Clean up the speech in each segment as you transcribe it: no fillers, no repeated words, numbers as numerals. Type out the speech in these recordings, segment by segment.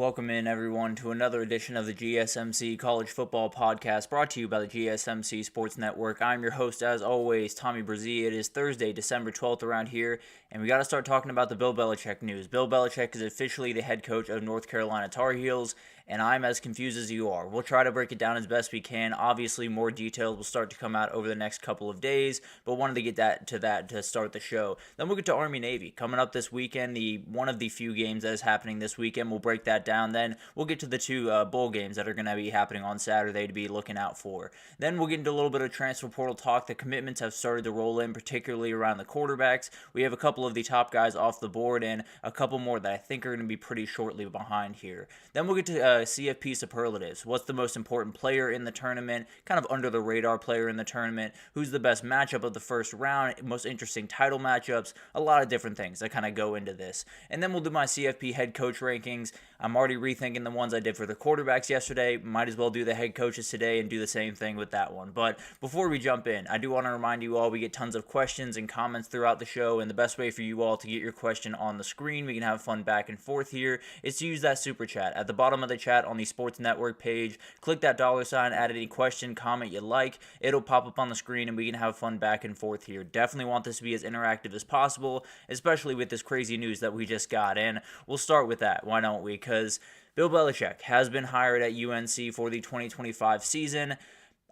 Welcome in, everyone, to another edition of the GSMC College Football Podcast, brought to you by the GSMC Sports Network. I'm your host, as always, Tommy Brzee. It is Thursday, December 12th around here, and we got to start talking about the Bill Belichick news. Bill Belichick is officially the head coach of North Carolina Tar Heels, and I'm as confused as you are. We'll try to break it down as best we can. Obviously, more details will start to come out over the next couple of days, but wanted to get to that to start the show. Then we'll get to Army-Navy. Coming up this weekend, one of the few games that is happening this weekend. We'll break that down. Then we'll get to the two bowl games that are going to be happening on Saturday to be looking out for. Then we'll get into a little bit of transfer portal talk. The commitments have started to roll in, particularly around the quarterbacks. We have a couple of the top guys off the board and a couple more that I think are going to be pretty shortly behind here. Then we'll get to CFP superlatives. What's the most important player in the tournament? Kind of under the radar player in the tournament. Who's the best matchup of the first round? Most interesting title matchups. A lot of different things that kind of go into this. And then we'll do my CFP head coach rankings. I'm already rethinking the ones I did for the quarterbacks yesterday. Might as well do the head coaches today and do the same thing with that one. But before we jump in, I do want to remind you all we get tons of questions and comments throughout the show, and the best way for you all to get your question on the screen, we can have fun back and forth here, is to use that super chat. At the bottom of the chat on the Sports Network page, click that $sign, add any question, comment you like. It'll pop up on the screen and we can have fun back and forth here. Definitely want this to be as interactive as possible, especially with this crazy news that we just got. And we'll start with that. Why don't we? Because Bill Belichick has been hired at UNC for the 2025 season.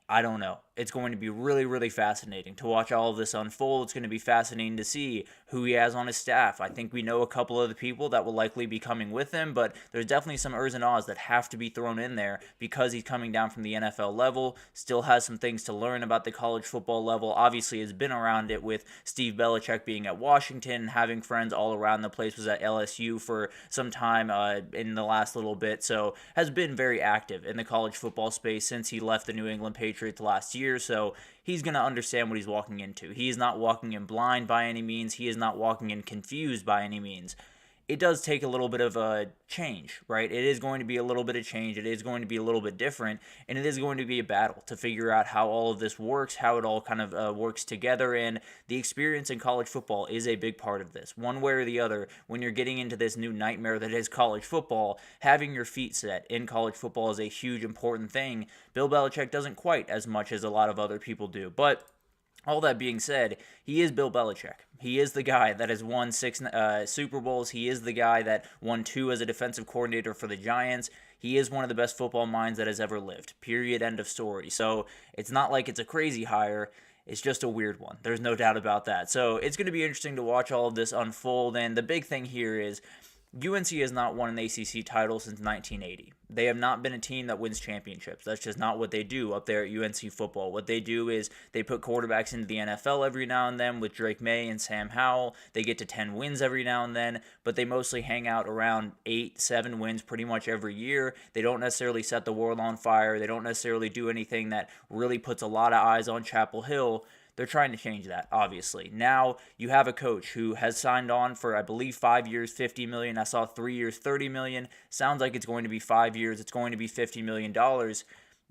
I don't know. It's going to be really, really fascinating to watch all of this unfold. It's going to be fascinating to see who he has on his staff. I think we know a couple of the people that will likely be coming with him, but there's definitely some ers and ahs that have to be thrown in there because he's coming down from the NFL level, still has some things to learn about the college football level. Obviously, has been around it with Steve Belichick being at Washington, having friends all around the place, was at LSU for some time in the last little bit, so has been very active in the college football space since he left the New England Patriots last year. So he's going to understand what he's walking into. He is not walking in blind by any means. He is not walking in confused by any means. It does take a little bit of a change, right? It is going to be a little bit of change. It is going to be a little bit different, and it is going to be a battle to figure out how all of this works, how it all kind of works together, and the experience in college football is a big part of this. One way or the other, when you're getting into this new nightmare that is college football, having your feet set in college football is a huge, important thing. Bill Belichick doesn't quite as much as a lot of other people do, but all that being said, he is Bill Belichick. He is the guy that has won 6 Super Bowls. He is the guy that won 2 as a defensive coordinator for the Giants. He is one of the best football minds that has ever lived. Period. End of story. So it's not like it's a crazy hire. It's just a weird one. There's no doubt about that. So it's going to be interesting to watch all of this unfold. And the big thing here is UNC has not won an ACC title since 1980. They have not been a team that wins championships. That's just not what they do up there at UNC football. What they do is they put quarterbacks into the NFL every now and then with Drake May and Sam Howell. They get to 10 wins every now and then, but they mostly hang out around 8, 7 wins pretty much every year. They don't necessarily set the world on fire. They don't necessarily do anything that really puts a lot of eyes on Chapel Hill. They're trying to change that, obviously. Now you have a coach who has signed on for, I believe, 5 years, $50 million. I saw 3 years, $30 million. Sounds like it's going to be 5 years. It's going to be $50 million.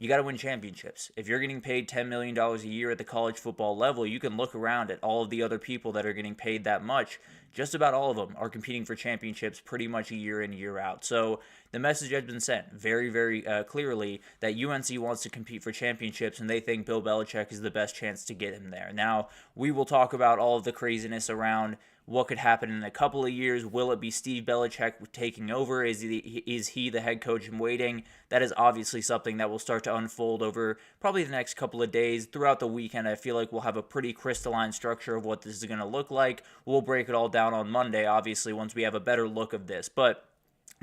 You got to win championships. If you're getting paid $10 million a year at the college football level, you can look around at all of the other people that are getting paid that much. Just about all of them are competing for championships pretty much a year in, year out. So the message has been sent very, very clearly that UNC wants to compete for championships, and they think Bill Belichick is the best chance to get him there. Now, we will talk about all of the craziness around what could happen in a couple of years. Will it be Steve Belichick taking over? Is he the head coach in waiting? That is obviously something that will start to unfold over probably the next couple of days. Throughout the weekend, I feel like we'll have a pretty crystalline structure of what this is going to look like. We'll break it all down on Monday, obviously, once we have a better look of this. But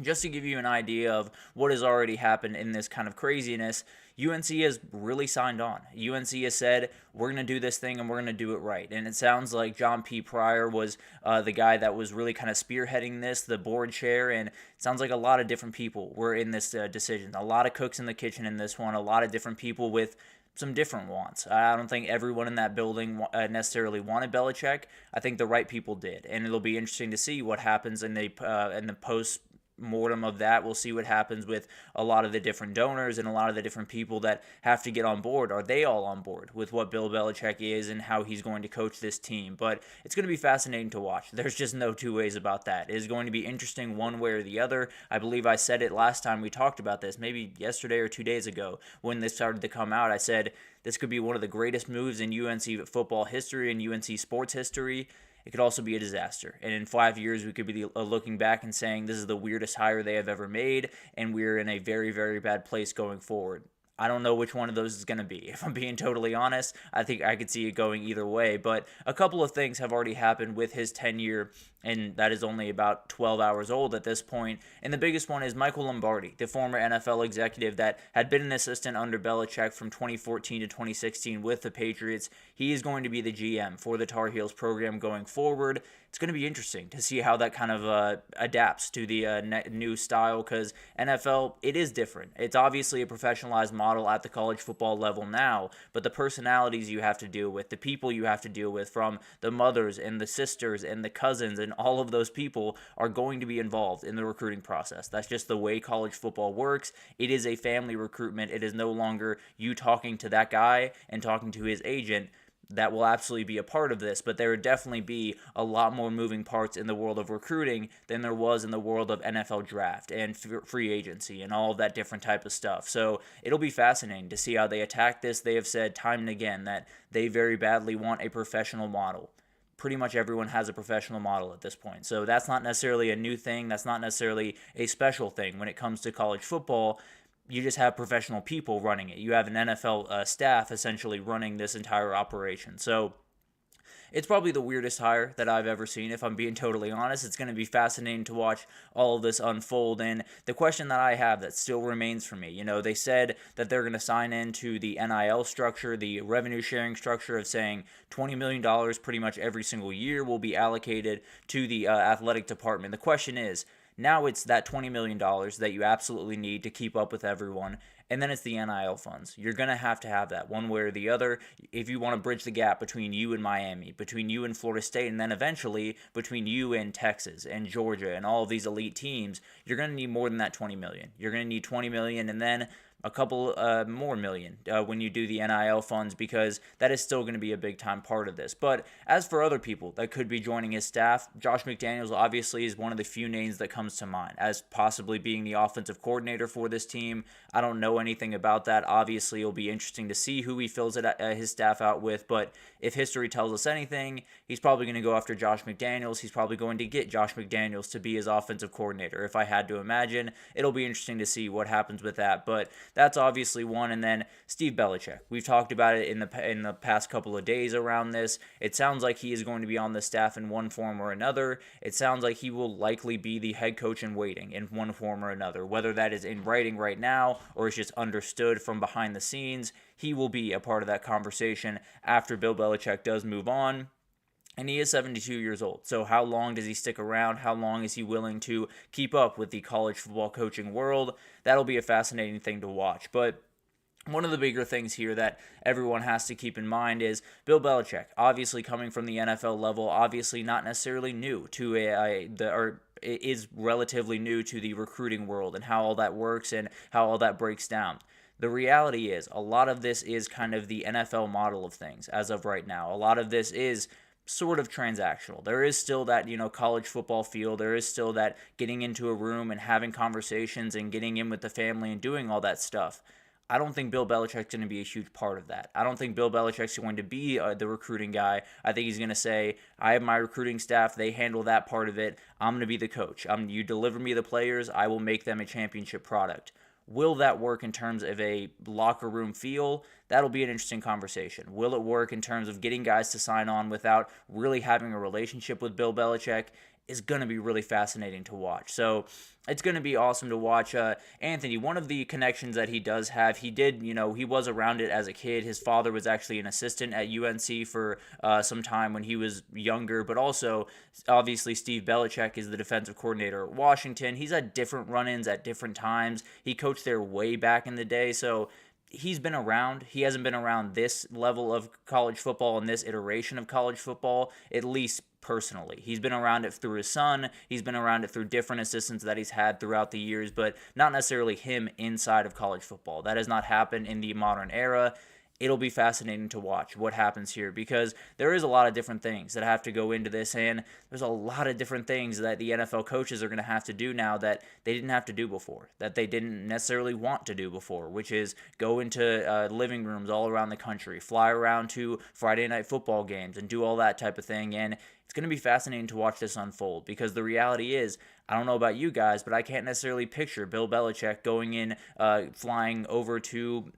just to give you an idea of what has already happened in this kind of craziness, UNC has really signed on. UNC has said, we're going to do this thing and we're going to do it right. And it sounds like John P. Pryor was the guy that was really kind of spearheading this, the board chair, and it sounds like a lot of different people were in this decision. A lot of cooks in the kitchen in this one, a lot of different people with some different wants. I don't think everyone in that building necessarily wanted Belichick. I think the right people did, and it'll be interesting to see what happens in the post mortem of that. We'll see what happens with a lot of the different donors and a lot of the different people that have to get on board. Are they all on board with what Bill Belichick is and how he's going to coach this team? But it's going to be fascinating to watch. There's just no two ways about that. It is going to be interesting one way or the other. I believe I said it last time we talked about this, maybe yesterday or 2 days ago when this started to come out. I said this could be one of the greatest moves in UNC football history and UNC sports history. It could also be a disaster. And in 5 years, we could be looking back and saying this is the weirdest hire they have ever made, and we're in a very, very bad place going forward. I don't know which one of those is going to be. If I'm being totally honest, I think I could see it going either way. But a couple of things have already happened with his tenure, and that is only about 12 hours old at this point. And the biggest one is Michael Lombardi, the former NFL executive that had been an assistant under Belichick from 2014 to 2016 with the Patriots. He is going to be the GM for the Tar Heels program going forward. It's going to be interesting to see how that kind of adapts to the new style, because NFL, it is different. It's obviously a professionalized model at the college football level now, but the personalities you have to deal with, the people you have to deal with, from the mothers and the sisters and the cousins and all of those people are going to be involved in the recruiting process. That's just the way college football works. It is a family recruitment. It is no longer you talking to that guy and talking to his agent. That will absolutely be a part of this, but there would definitely be a lot more moving parts in the world of recruiting than there was in the world of NFL draft and free agency and all of that different type of stuff. So it'll be fascinating to see how they attack this. They have said time and again that they very badly want a professional model. Pretty much everyone has a professional model at this point. So that's not necessarily a new thing. That's not necessarily a special thing when it comes to college football. You just have professional people running it. You have an NFL staff essentially running this entire operation. So it's probably the weirdest hire that I've ever seen, if I'm being totally honest. It's going to be fascinating to watch all of this unfold. And the question that I have that still remains for me, they said that they're going to sign into the NIL structure, the revenue sharing structure of saying $20 million pretty much every single year will be allocated to the athletic department. The question is, now it's that $20 million that you absolutely need to keep up with everyone, and then it's the NIL funds. You're going to have that one way or the other if you want to bridge the gap between you and Miami, between you and Florida State, and then eventually between you and Texas and Georgia and all of these elite teams. You're going to need more than that $20 million. You're going to need $20 million and then a couple more million when you do the NIL funds, because that is still going to be a big time part of this. But as for other people that could be joining his staff, Josh McDaniels obviously is one of the few names that comes to mind as possibly being the offensive coordinator for this team. I don't know anything about that. Obviously, it'll be interesting to see who he fills his staff out with, but if history tells us anything, he's probably going to go after Josh McDaniels. He's probably going to get Josh McDaniels to be his offensive coordinator. If I had to imagine, it'll be interesting to see what happens with that, but that's obviously one. And then Steve Belichick. We've talked about it in the past couple of days around this. It sounds like he is going to be on the staff in one form or another. It sounds like he will likely be the head coach in waiting in one form or another. Whether that is in writing right now or is just understood from behind the scenes, he will be a part of that conversation after Bill Belichick does move on. And he is 72 years old. So how long does he stick around? How long is he willing to keep up with the college football coaching world? That'll be a fascinating thing to watch. But one of the bigger things here that everyone has to keep in mind is Bill Belichick, obviously coming from the NFL level, obviously not necessarily new to is relatively new to the recruiting world and how all that works and how all that breaks down. The reality is a lot of this is kind of the NFL model of things as of right now. A lot of this is sort of transactional. There is still that, college football feel. There is still that getting into a room and having conversations and getting in with the family and doing all that stuff. I don't think Bill Belichick's going to be a huge part of that. I don't think Bill Belichick's going to be the recruiting guy. I think he's going to say, I have my recruiting staff. They handle that part of it. I'm going to be the coach. You deliver me the players. I will make them a championship product. Will that work in terms of a locker room feel? That'll be an interesting conversation. Will it work in terms of getting guys to sign on without really having a relationship with Bill Belichick? Is going to be really fascinating to watch. So it's going to be awesome to watch. Anthony, one of the connections that he does have, he was around it as a kid. His father was actually an assistant at UNC for some time when he was younger, but also, obviously, Steve Belichick is the defensive coordinator at Washington. He's had different run-ins at different times. He coached there way back in the day, so he's been around. He hasn't been around this level of college football and this iteration of college football, at least personally. He's been around it through his son. He's been around it through different assistants that he's had throughout the years, but not necessarily him inside of college football. That has not happened in the modern era. It'll be fascinating to watch what happens here, because there is a lot of different things that have to go into this, and there's a lot of different things that the NFL coaches are going to have to do now that they didn't have to do before, that they didn't necessarily want to do before, which is go into living rooms all around the country, fly around to Friday night football games, and do all that type of thing. And it's going to be fascinating to watch this unfold, because the reality is, I don't know about you guys, but I can't necessarily picture Bill Belichick going in, flying over to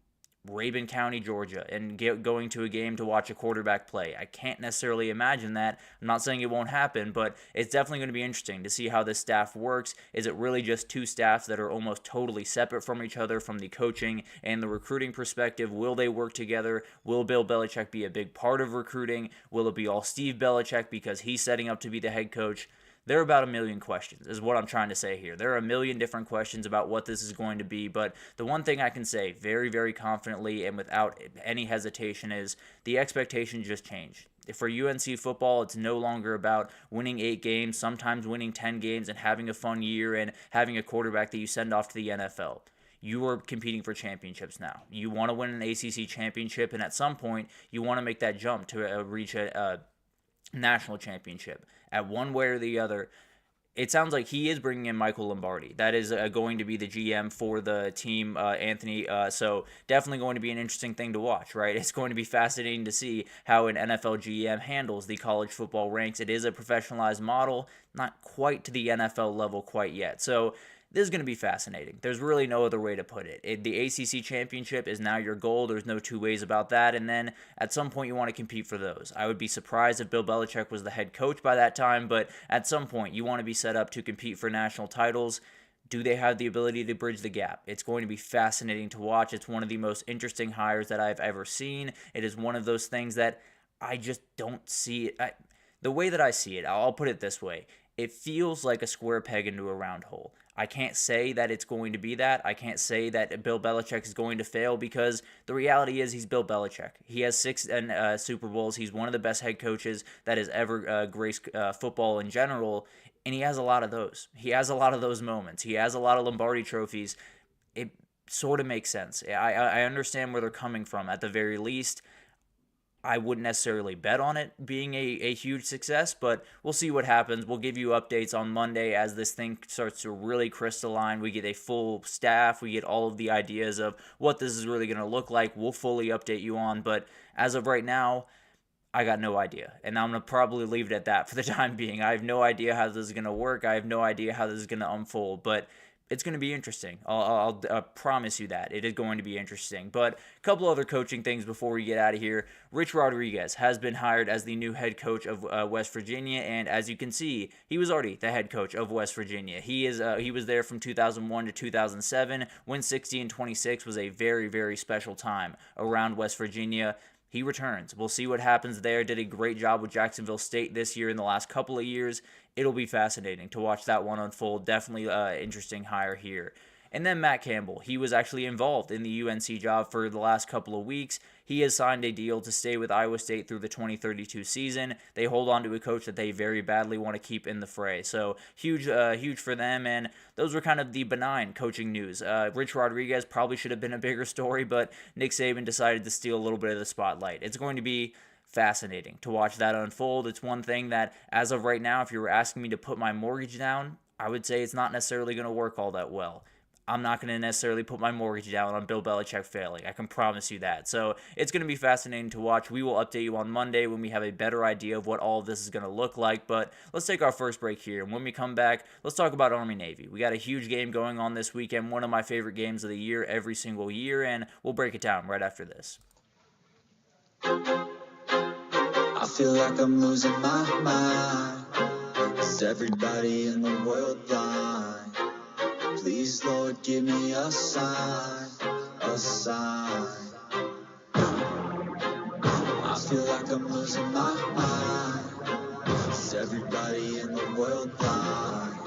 Rabun County, Georgia, and going to a game to watch a quarterback play. I can't necessarily imagine that. I'm not saying it won't happen, but it's definitely going to be interesting to see how this staff works. Is it really just two staffs that are almost totally separate from each other from the coaching and the recruiting perspective? Will they work together? Will Bill Belichick be a big part of recruiting? Will it be all Steve Belichick because he's setting up to be the head coach? There are about a million questions, is what I'm trying to say here. There are a million different questions about what this is going to be, but the one thing I can say very, very confidently and without any hesitation is the expectation just changed. For UNC football, it's no longer about winning 8 games, sometimes winning 10 games, and having a fun year and having a quarterback that you send off to the NFL. You are competing for championships now. You want to win an ACC championship, and at some point, you want to make that jump to reach a national championship. At one way or the other, it sounds like he is bringing in Michael Lombardi. That is going to be the GM for the team, Anthony. So definitely going to be an interesting thing to watch, right? It's going to be fascinating to see how an NFL GM handles the college football ranks. It is a professionalized model, not quite to the NFL level quite yet. So this is going to be fascinating. There's really no other way to put it. The ACC championship is now your goal. There's no two ways about that. And then at some point you want to compete for those. I would be surprised if Bill Belichick was the head coach by that time, but at some point you want to be set up to compete for national titles. Do they have the ability to bridge the gap? It's going to be fascinating to watch. It's one of the most interesting hires that I've ever seen. It is one of those things that I just don't see it. The way that I see it, I'll put it this way. It feels like a square peg into a round hole. I can't say that it's going to be that. I can't say that Bill Belichick is going to fail, because the reality is he's Bill Belichick. He has 6 Super Bowls. He's one of the best head coaches that has ever graced football in general, and he has a lot of those. He has a lot of those moments. He has a lot of Lombardi trophies. It sort of makes sense. I understand where they're coming from at the very least. I wouldn't necessarily bet on it being a huge success, but we'll see what happens. We'll give you updates on Monday as this thing starts to really crystalline. We get a full staff. We get all of the ideas of what this is really going to look like. We'll fully update you on, but as of right now, I got no idea, and I'm going to probably leave it at that for the time being. I have no idea how this is going to work. I have no idea how this is going to unfold, but it's going to be interesting. I'll promise you that. It is going to be interesting. But a couple other coaching things before we get out of here. Rich Rodriguez has been hired as the new head coach of West Virginia, and as you can see, he was already the head coach of West Virginia. He was there from 2001 to 2007. Win 60-26 was a very, very special time around West Virginia. He returns. We'll see what happens there. Did a great job with Jacksonville State this year in the last couple of years. It'll be fascinating to watch that one unfold. Definitely interesting hire here. And then Matt Campbell. He was actually involved in the UNC job for the last couple of weeks. He has signed a deal to stay with Iowa State through the 2032 season. They hold on to a coach that they very badly want to keep in the fray. So huge for them. And those were kind of the benign coaching news. Rich Rodriguez probably should have been a bigger story, but Nick Saban decided to steal a little bit of the spotlight. It's going to be fascinating to watch that unfold. It's one thing that, as of right now, if you were asking me to put my mortgage down, I would say it's not necessarily going to work all that well. I'm not going to necessarily put my mortgage down on Bill Belichick failing. I can promise you that. So it's going to be fascinating to watch. We will update you on Monday when we have a better idea of what all of this is going to look like. But let's take our first break here. And when we come back, let's talk about Army-Navy. We got a huge game going on this weekend, one of my favorite games of the year every single year, and we'll break it down right after this. I feel like I'm losing my mind. Is everybody in the world blind? Please, Lord, give me a sign, a sign. I feel like I'm losing my mind. Is everybody in the world blind?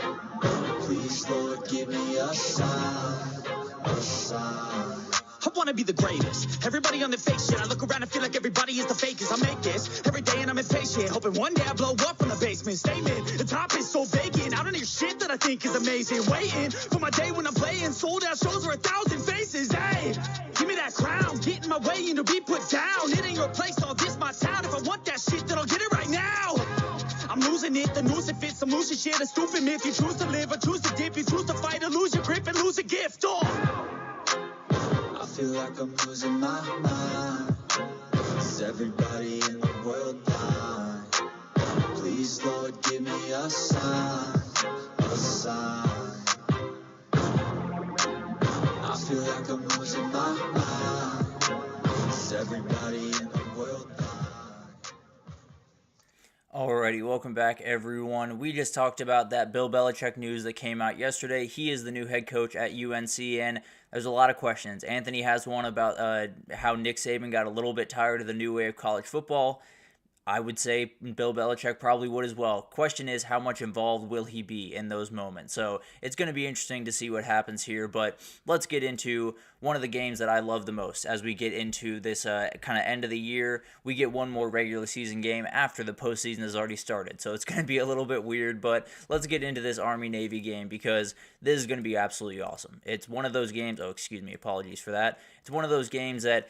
Please, Lord, give me a sign, a sign. I wanna be the greatest. Everybody on the fake shit. I look around and feel like everybody is the fakest. I make this every day and I'm impatient. Hoping one day I blow up from the basement. Statement, the top is so vacant. I don't hear shit that I think is amazing. Waiting for my day when I'm playing. Sold out shows for 1,000 faces. Hey, give me that crown. Get in my way and to be put down. It ain't your place, all this my town. If I want that shit, then I'll get it right now. I'm losing it, the noose it fits. I'm losing shit, a stupid myth. You choose to live or choose to dip. You choose to fight or lose your grip and lose a gift. Oh. I feel like I'm losing my mind. Is everybody in the world blind? Please, Lord, give me a sign, a sign. I feel like I'm losing my mind. Is everybody in the world blind? Alrighty, welcome back everyone. We just talked about that Bill Belichick news that came out yesterday. He is the new head coach at UNC, and there's a lot of questions. Anthony has one about how Nick Saban got a little bit tired of the new way of college football. I would say Bill Belichick probably would as well. Question is, how much involved will he be in those moments? So it's going to be interesting to see what happens here, but let's get into one of the games that I love the most as we get into this kind of end of the year. We get one more regular season game after the postseason has already started, so it's going to be a little bit weird, but let's get into this Army-Navy game because this is going to be absolutely awesome. It's one of those games, apologies for that. It's one of those games that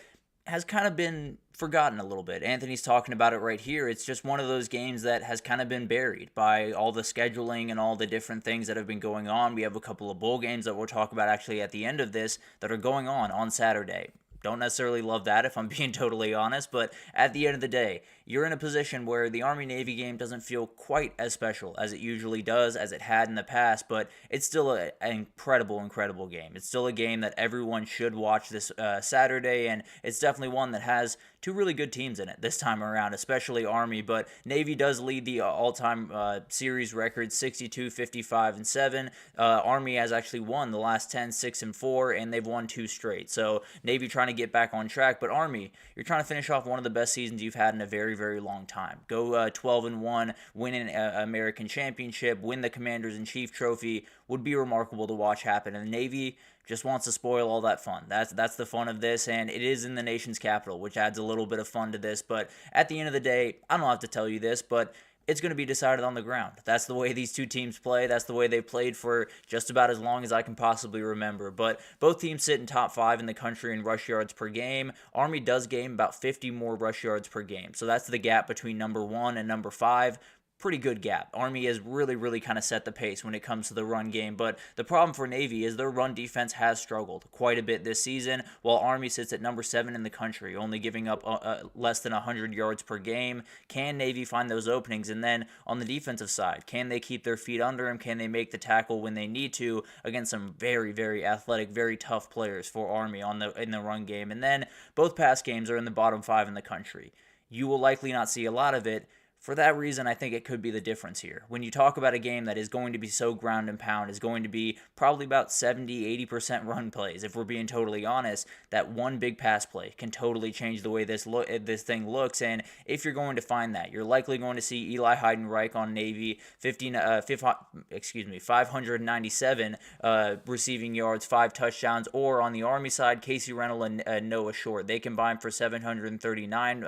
has kind of been forgotten a little bit. Anthony's talking about it right here. It's just one of those games that has kind of been buried by all the scheduling and all the different things that have been going on. We have a couple of bowl games that we'll talk about actually at the end of this that are going on Saturday. Don't necessarily love that if I'm being totally honest, but at the end of the day, you're in a position where the Army-Navy game doesn't feel quite as special as it usually does, as it had in the past, but it's still an incredible game. It's still a game that everyone should watch this Saturday, and it's definitely one that has two really good teams in it this time around, especially Army, but Navy does lead the all-time series record 62, 55, and 7. Army has actually won the last 10, 6, and 4, and they've won 2 straight. So Navy trying to get back on track, but Army, you're trying to finish off one of the best seasons you've had in a very long time. Go 12-1, win an American championship, win the Commanders-in-Chief trophy would be remarkable to watch happen, and the Navy just wants to spoil all that fun. That's the fun of this, and it is in the nation's capital, which adds a little bit of fun to this, but at the end of the day, I don't have to tell you this, but it's going to be decided on the ground. That's the way these two teams play. That's the way they've played for just about as long as I can possibly remember. But both teams sit in top 5 in the country in rush yards per game. Army does gain about 50 more rush yards per game. So that's the gap between number 1 and number 5. Pretty good gap. Army has really kind of set the pace when it comes to the run game, but the problem for Navy is their run defense has struggled quite a bit this season, while Army sits at number 7 in the country, only giving up less than 100 yards per game. Can Navy find those openings? And then on the defensive side, can they keep their feet under them? Can they make the tackle when they need to against some very athletic, very tough players for Army in the run game? And then both pass games are in the bottom 5 in the country. You will likely not see a lot of it. For that reason, I think it could be the difference here. When you talk about a game that is going to be so ground and pound, is going to be probably about 70-80% run plays, if we're being totally honest, that one big pass play can totally change the way this thing looks. And if you're going to find that, you're likely going to see Eli Heidenreich on Navy, 597 receiving yards, 5 touchdowns, or on the Army side, Casey Reynolds and Noah Short. They combine for 739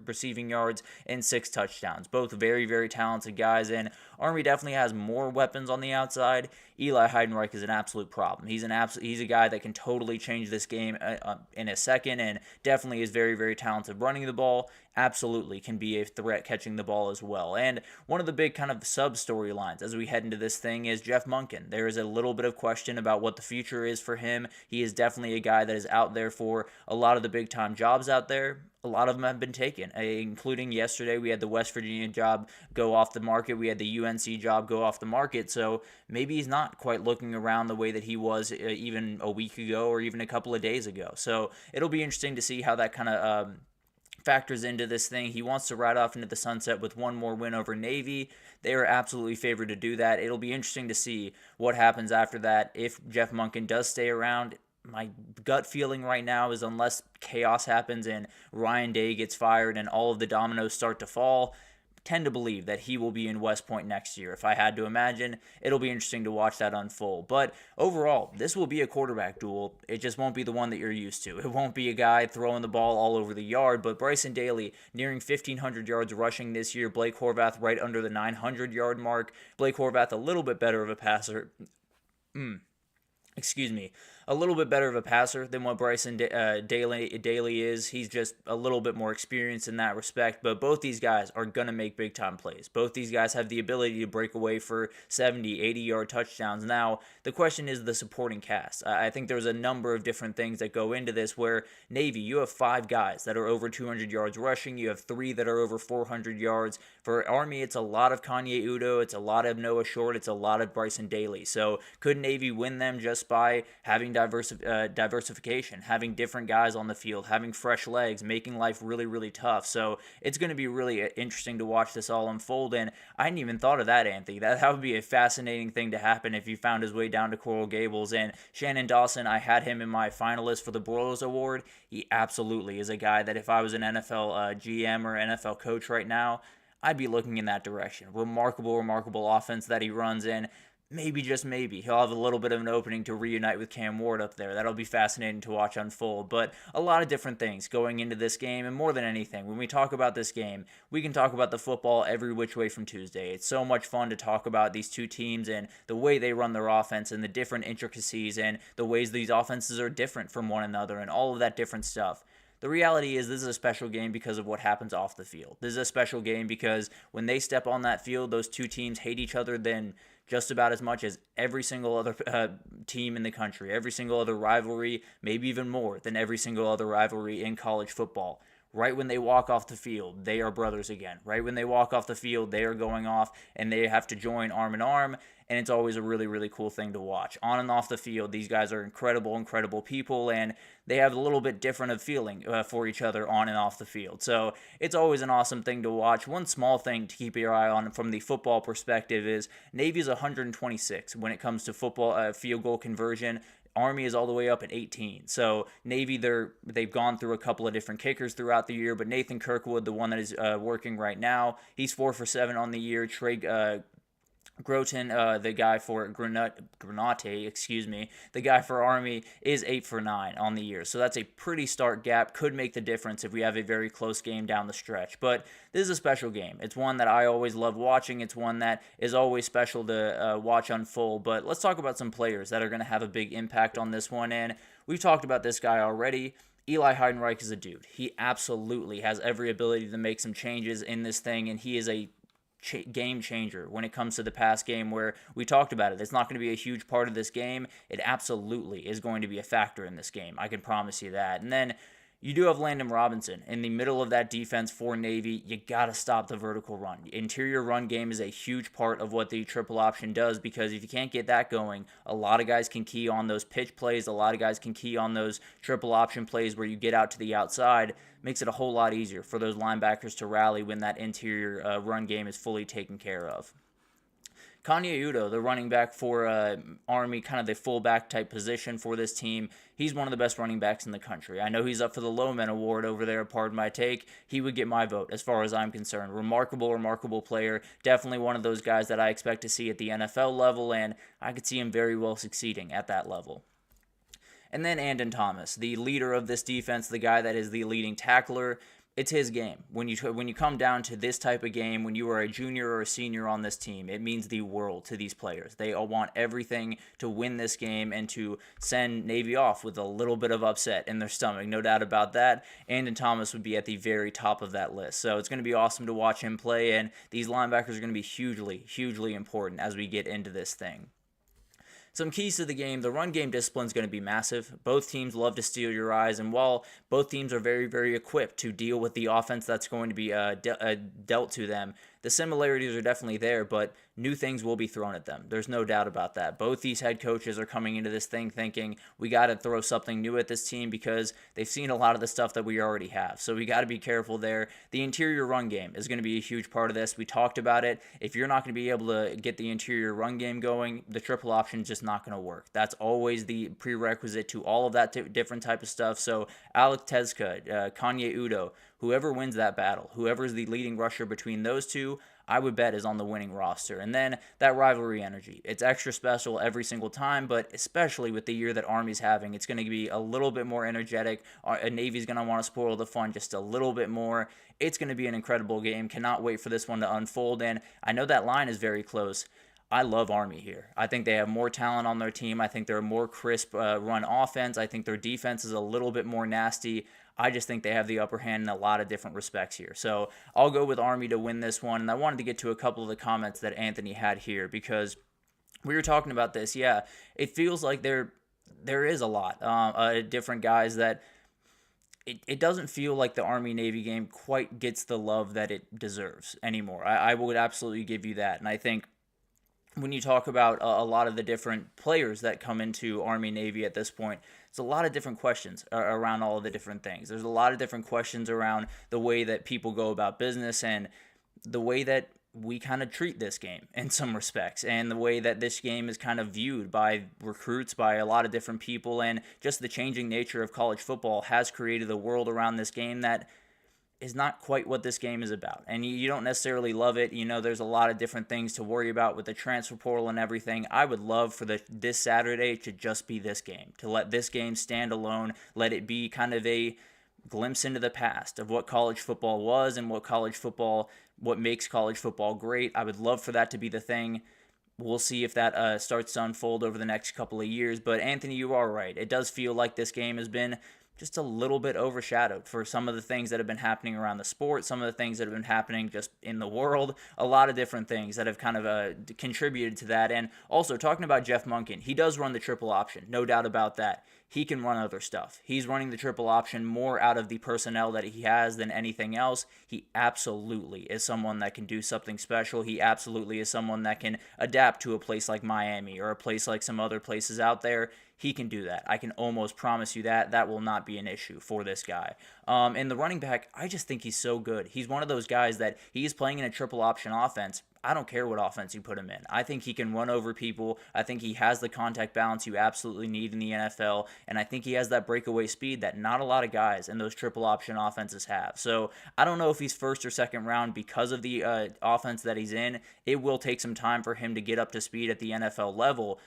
receiving yards and 6 touchdowns. Both very talented guys, and Army definitely has more weapons on the outside. Eli Heidenreich is an absolute problem. He's a guy that can totally change this game in a second, and definitely is very talented running the ball. Absolutely can be a threat catching the ball as well. And one of the big kind of sub-storylines as we head into this thing is Jeff Monken. There is a little bit of question about what the future is for him. He is definitely a guy that is out there for a lot of the big-time jobs out there. A lot of them have been taken, including yesterday. We had the West Virginia job go off the market. We had the UNC job go off the market. So maybe he's not quite looking around the way that he was even a week ago or even a couple of days ago. So it'll be interesting to see how that kind of factors into this thing. He wants to ride off into the sunset with one more win over Navy. They are absolutely favored to do that. It'll be interesting to see what happens after that if Jeff Monken does stay around. My gut feeling right now is unless chaos happens and Ryan Day gets fired and all of the dominoes start to fall, tend to believe that he will be in West Point next year. If I had to imagine, it'll be interesting to watch that unfold. But overall, this will be a quarterback duel. It just won't be the one that you're used to. It won't be a guy throwing the ball all over the yard, but Bryson Daly nearing 1,500 yards rushing this year. Blake Horvath right under the 900-yard mark. Blake Horvath a little bit better of a passer. A little bit better of a passer than what Bryson Daly is. He's just a little bit more experienced in that respect, but both these guys are going to make big-time plays. Both these guys have the ability to break away for 70, 80-yard touchdowns. Now, the question is the supporting cast. I think there's a number of different things that go into this where Navy, you have 5 guys that are over 200 yards rushing. You have 3 that are over 400 yards. For Army, it's a lot of Kanye Udo. It's a lot of Noah Short. It's a lot of Bryson Daly. So could Navy win them just by having diversification, having different guys on the field, having fresh legs, making life really, really tough? So it's going to be really interesting to watch this all unfold, and I hadn't even thought of that, Anthony. That would be a fascinating thing to happen if he found his way down to Coral Gables. And Shannon Dawson, I had him in my finalist for the Broyles Award. He absolutely is a guy that if I was an NFL GM or NFL coach right now, I'd be looking in that direction. Remarkable offense that he runs in. Maybe, just maybe, he'll have a little bit of an opening to reunite with Cam Ward up there. That'll be fascinating to watch unfold. But a lot of different things going into this game, and more than anything, when we talk about this game, we can talk about the football every which way from Tuesday. It's so much fun to talk about these two teams and the way they run their offense and the different intricacies and the ways these offenses are different from one another and all of that different stuff. The reality is this is a special game because of what happens off the field. This is a special game because when they step on that field, those two teams hate each other then just about as much as every single other team in the country, every single other rivalry, maybe even more than every single other rivalry in college football. Right when they walk off the field, they are brothers again. Right when they walk off the field, they are going off and they have to join arm in arm, and it's always a really, really cool thing to watch. On and off the field, these guys are incredible people, and they have a little bit different of feeling for each other on and off the field. So it's always an awesome thing to watch. One small thing to keep your eye on from the football perspective is Navy's 126 when it comes to football field goal conversion. Army is all the way up at 18. So Navy, they've gone through a couple of different kickers throughout the year, but Nathan Kirkwood, the one that is working right now, he's 4 for 7 on the year. Trey Groton, the guy for the guy for Army is 8 for 9 on the year. So that's a pretty stark gap. Could make the difference if we have a very close game down the stretch. But this is a special game. It's one that I always love watching. It's one that is always special to watch unfold. But let's talk about some players that are going to have a big impact on this one. And we've talked about this guy already. Eli Heidenreich is a dude. He absolutely has every ability to make some changes in this thing, and he is a game changer when it comes to the pass game, where we talked about it. It's not going to be a huge part of this game. It absolutely is going to be a factor in this game. I can promise you that. And then you do have Landon Robinson in the middle of that defense for Navy. You got to stop the vertical run. Interior run game is a huge part of what the triple option does, because if you can't get that going, a lot of guys can key on those pitch plays. A lot of guys can key on those triple option plays where you get out to the outside. Makes it a whole lot easier for those linebackers to rally when that interior run game is fully taken care of. Kanye Udo, the running back for Army, kind of the fullback type position for this team, he's one of the best running backs in the country. I know he's up for the Lowman Award over there, pardon my take. He would get my vote as far as I'm concerned. Remarkable player. Definitely one of those guys that I expect to see at the NFL level, and I could see him very well succeeding at that level. And then Andon Thomas, the leader of this defense, the guy that is the leading tackler. It's his game. When you come down to this type of game, when you are a junior or a senior on this team, it means the world to these players. They all want everything to win this game and to send Navy off with a little bit of upset in their stomach. No doubt about that. Andon Thomas would be at the very top of that list. So it's going to be awesome to watch him play, and these linebackers are going to be hugely important as we get into this thing. Some keys to the game. The run game discipline is going to be massive. Both teams love to steal your eyes, and while both teams are very equipped to deal with the offense that's going to be dealt to them, the similarities are definitely there, but new things will be thrown at them. There's no doubt about that. Both these head coaches are coming into this thing thinking, we got to throw something new at this team because they've seen a lot of the stuff that we already have. So we got to be careful there. The interior run game is going to be a huge part of this. We talked about it. If you're not going to be able to get the interior run game going, the triple option is just not going to work. That's always the prerequisite to all of that different type of stuff. So Alec Tezca, Kanye Udo, whoever wins that battle, whoever's the leading rusher between those two, I would bet is on the winning roster. And then that rivalry energy. It's extra special every single time, but especially with the year that Army's having, it's going to be a little bit more energetic. Navy's going to want to spoil the fun just a little bit more. It's going to be an incredible game. Cannot wait for this one to unfold. And I know that line is very close. I love Army here. I think they have more talent on their team. I think they're a more crisp run offense. I think their defense is a little bit more nasty. I just think they have the upper hand in a lot of different respects here. So I'll go with Army to win this one. And I wanted to get to a couple of the comments that Anthony had here because we were talking about this. Yeah, it feels like there is a lot of different guys that it doesn't feel like the Army-Navy game quite gets the love that it deserves anymore. I would absolutely give you that. And I think when you talk about a lot of the different players that come into Army-Navy at this point, it's a lot of different questions around all of the different things. There's a lot of different questions around the way that people go about business and the way that we kind of treat this game in some respects, and the way that this game is kind of viewed by recruits, by a lot of different people, and just the changing nature of college football has created a world around this game that is not quite what this game is about. And you don't necessarily love it. You know, there's a lot of different things to worry about with the transfer portal and everything. I would love for this Saturday to just be this game, to let this game stand alone, let it be kind of a glimpse into the past of what college football was and what makes college football great. I would love for that to be the thing. We'll see if that starts to unfold over the next couple of years. But Anthony, you are right. It does feel like this game has been just a little bit overshadowed for some of the things that have been happening around the sport, some of the things that have been happening just in the world, a lot of different things that have kind of contributed to that. And also, talking about Jeff Monken, he does run the triple option, no doubt about that. He can run other stuff. He's running the triple option more out of the personnel that he has than anything else. He absolutely is someone that can do something special. He absolutely is someone that can adapt to a place like Miami or a place like some other places out there. He can do that. I can almost promise you that. That will not be an issue for this guy. And the running back, I just think he's so good. He's one of those guys that he's playing in a triple option offense. I don't care what offense you put him in. I think he can run over people. I think he has the contact balance you absolutely need in the NFL. And I think he has that breakaway speed that not a lot of guys in those triple option offenses have. So I don't know if he's first or second round because of the offense that he's in. It will take some time for him to get up to speed at the NFL level.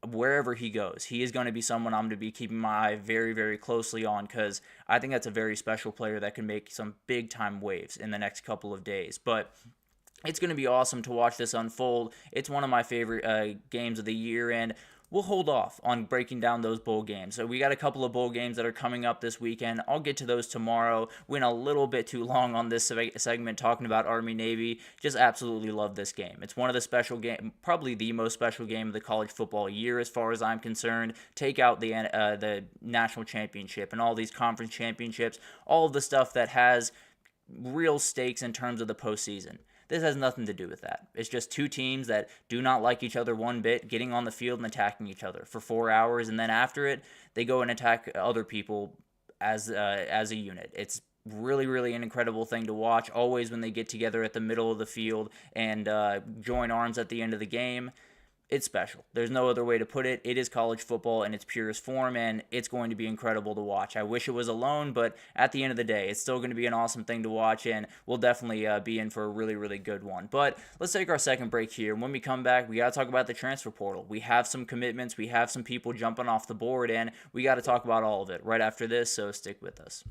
Wherever he goes, he is going to be someone I'm going to be keeping my eye very, very closely on because I think that's a very special player that can make some big-time waves in the next couple of days. But it's going to be awesome to watch this unfold. It's one of my favorite games of the year, and we'll hold off on breaking down those bowl games. So we got a couple of bowl games that are coming up this weekend. I'll get to those tomorrow. Went a little bit too long on this segment talking about Army-Navy. Just absolutely love this game. It's one of the special game, probably the most special game of the college football year as far as I'm concerned. Take out the national championship and all these conference championships, all of the stuff that has real stakes in terms of the postseason. This has nothing to do with that. It's just two teams that do not like each other one bit, getting on the field and attacking each other for 4 hours, and then after it, they go and attack other people as a unit. It's really, really an incredible thing to watch. Always when they get together at the middle of the field and join arms at the end of the game, it's special. There's no other way to put it. It is college football in its purest form, and it's going to be incredible to watch. I wish it was alone, but at the end of the day, it's still going to be an awesome thing to watch, and we'll definitely be in for a really, really good one. But let's take our second break here. When we come back, we got to talk about the transfer portal. We have some commitments. We have some people jumping off the board, and we got to talk about all of it right after this, so stick with us.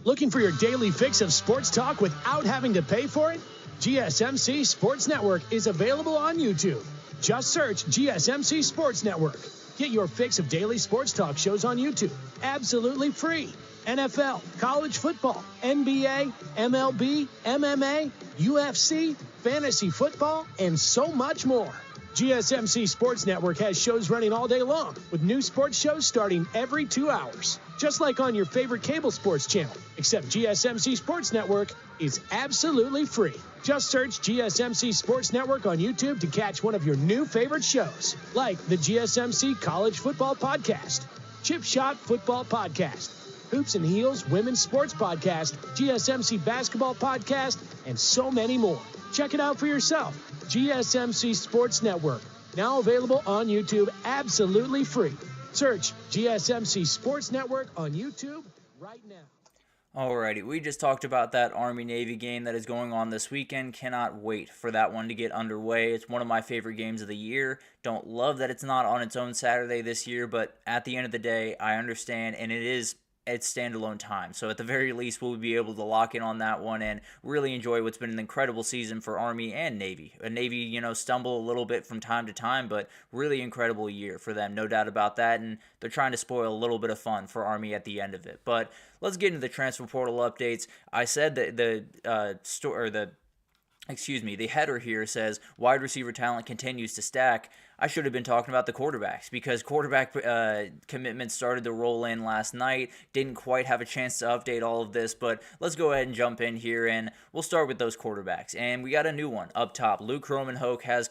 Looking for your daily fix of sports talk without having to pay for it? GSMC Sports Network is available on YouTube. Just search GSMC Sports Network. Get your fix of daily sports talk shows on YouTube, absolutely free. NFL, college football, NBA, MLB, MMA, UFC, fantasy football, and so much more. GSMC Sports Network has shows running all day long, with new sports shows starting every 2 hours. Just like on your favorite cable sports channel, except GSMC Sports Network is absolutely free. Just search GSMC Sports Network on YouTube to catch one of your new favorite shows, like the GSMC College Football Podcast, Chip Shot Football Podcast, Hoops and Heels Women's Sports Podcast, GSMC Basketball Podcast, and so many more. Check it out for yourself. GSMC Sports Network, now available on YouTube absolutely free. Search GSMC Sports Network on YouTube right now. Alrighty, we just talked about that Army-Navy game that is going on this weekend. Cannot wait for that one to get underway. It's one of my favorite games of the year. Don't love that it's not on its own Saturday this year, but at the end of the day, I understand, and it's standalone time. So at the very least, we'll be able to lock in on that one and really enjoy what's been an incredible season for Army and Navy. Navy, stumble a little bit from time to time, but really incredible year for them, no doubt about that. And they're trying to spoil a little bit of fun for Army at the end of it. But let's get into the transfer portal updates. I said that the header here says wide receiver talent continues to stack. I should have been talking about the quarterbacks because quarterback commitments started to roll in last night. Didn't quite have a chance to update all of this, but let's go ahead and jump in here, and we'll start with those quarterbacks. And we got a new one up top. Luke Roman-Hoke has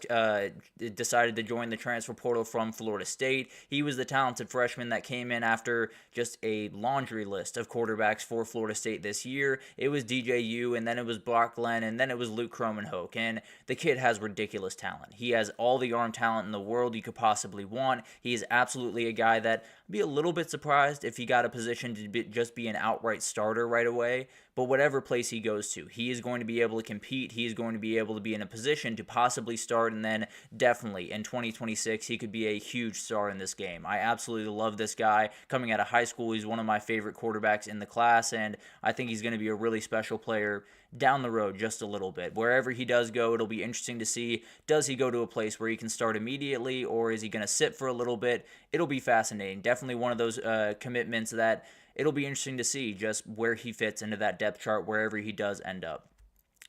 decided to join the transfer portal from Florida State. He was the talented freshman that came in after just a laundry list of quarterbacks for Florida State this year. It was DJU, and then it was Brock Glenn, and then it was Luke Roman-Hoke. And the kid has ridiculous talent. He has all the arm talent in the world you could possibly want. He is absolutely a guy that I'd be a little bit surprised if he got a position to just be an outright starter right away. But whatever place he goes to, he is going to be able to compete. He is going to be able to be in a position to possibly start, and then definitely in 2026, he could be a huge star in this game. I absolutely love this guy. Coming out of high school, he's one of my favorite quarterbacks in the class, and I think he's going to be a really special player down the road just a little bit. Wherever he does go, it'll be interesting to see, does he go to a place where he can start immediately, or is he going to sit for a little bit? It'll be fascinating. Definitely one of those commitments that it'll be interesting to see just where he fits into that depth chart wherever he does end up.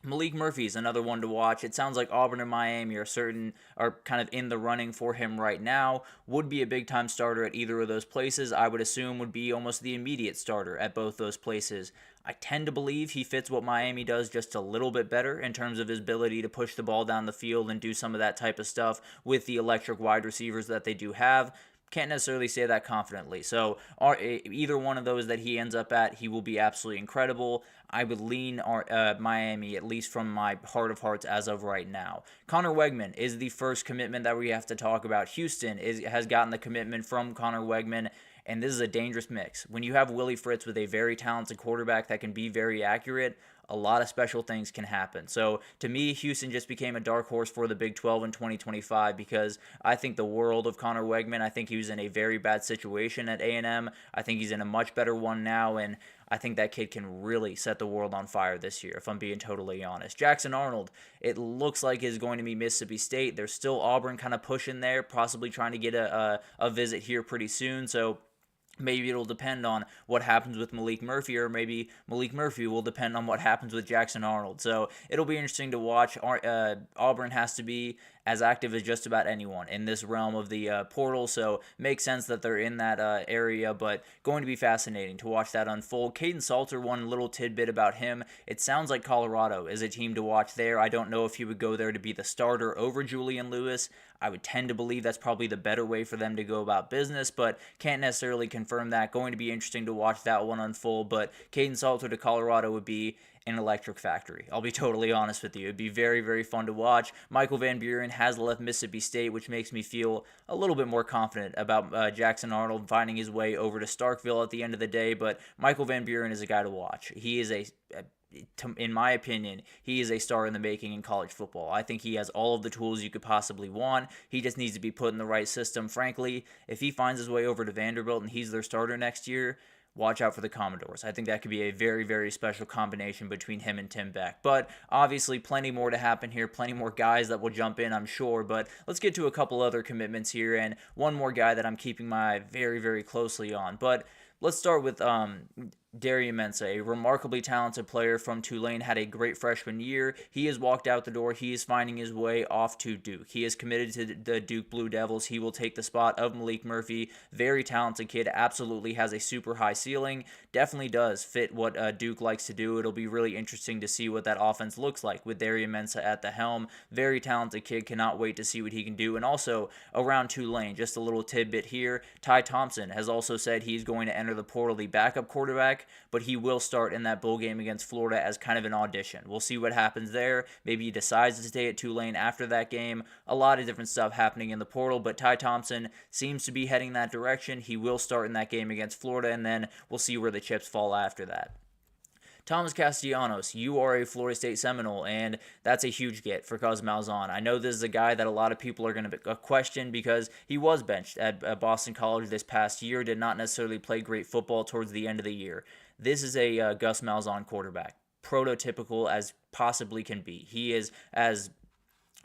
Malik Murphy is another one to watch. It sounds like Auburn and Miami are kind of in the running for him right now. Would be a big-time starter at either of those places. I would assume would be almost the immediate starter at both those places. I tend to believe he fits what Miami does just a little bit better in terms of his ability to push the ball down the field and do some of that type of stuff with the electric wide receivers that they do have. Can't necessarily say that confidently. So either one of those that he ends up at, he will be absolutely incredible. I would lean Miami, at least from my heart of hearts as of right now. Connor Wegman is the first commitment that we have to talk about. Houston has gotten the commitment from Connor Wegman, and this is a dangerous mix. When you have Willie Fritz with a very talented quarterback that can be very accurate, a lot of special things can happen. So to me, Houston just became a dark horse for the Big 12 in 2025 because I think the world of Connor Wegman. I think he was in a very bad situation at A&M. I think he's in a much better one now, and I think that kid can really set the world on fire this year, if I'm being totally honest. Jackson Arnold, it looks like is going to be Mississippi State. There's still Auburn kind of pushing there, possibly trying to get a visit here pretty soon. So maybe it'll depend on what happens with Malik Murphy, or maybe Malik Murphy will depend on what happens with Jackson Arnold. So it'll be interesting to watch. Auburn has to be as active as just about anyone in this realm of the portal, so makes sense that they're in that area, but going to be fascinating to watch that unfold. Caden Salter, one little tidbit about him, it sounds like Colorado is a team to watch there. I don't know if he would go there to be the starter over Julian Lewis. I would tend to believe that's probably the better way for them to go about business, but can't necessarily confirm that. Going to be interesting to watch that one unfold, but Caden Salter to Colorado would be an electric factory. I'll be totally honest with you. It'd be very, very fun to watch. Michael Van Buren has left Mississippi State, which makes me feel a little bit more confident about Jackson Arnold finding his way over to Starkville at the end of the day, but Michael Van Buren is a guy to watch. He is in my opinion, he is a star in the making in college football. I think he has all of the tools you could possibly want. He just needs to be put in the right system. Frankly, if he finds his way over to Vanderbilt and he's their starter next year, watch out for the Commodores. I think that could be a very, very special combination between him and Tim Beck. But obviously, plenty more to happen here. Plenty more guys that will jump in, I'm sure. But let's get to a couple other commitments here, and one more guy that I'm keeping my eye very, very closely on. But let's start with Darian Mensah, a remarkably talented player from Tulane, had a great freshman year. He has walked out the door. He is finding his way off to Duke. He is committed to the Duke Blue Devils. He will take the spot of Malik Murphy. Very talented kid. Absolutely has a super high ceiling. Definitely does fit what Duke likes to do. It'll be really interesting to see what that offense looks like with Darian Mensah at the helm. Very talented kid. Cannot wait to see what he can do. And also around Tulane, just a little tidbit here, Ty Thompson has also said he's going to enter the portal, the backup quarterback, but he will start in that bowl game against Florida as kind of an audition. We'll see what happens there. Maybe he decides to stay at Tulane after that game. A lot of different stuff happening in the portal, but Ty Thompson seems to be heading that direction. He will start in that game against Florida, and then we'll see where the chips fall after that. Thomas Castellanos, you are a Florida State Seminole, and that's a huge get for Cuz Malzahn. I know this is a guy that a lot of people are going to question because he was benched at Boston College this past year, did not necessarily play great football towards the end of the year. This is a Gus Malzahn quarterback, prototypical as possibly can be. He is as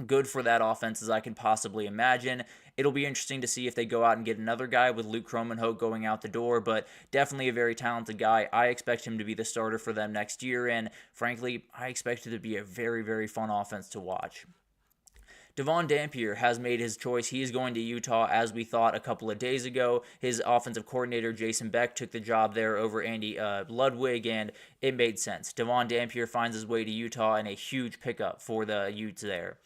good for that offense as I can possibly imagine. It'll be interesting to see if they go out and get another guy with Luke Kromenhoek going out the door, but definitely a very talented guy. I expect him to be the starter for them next year, and frankly, I expect it to be a very, very fun offense to watch. Devon Dampier has made his choice. He is going to Utah, as we thought a couple of days ago. His offensive coordinator, Jason Beck, took the job there over Andy Ludwig, and it made sense. Devon Dampier finds his way to Utah, and a huge pickup for the Utes there.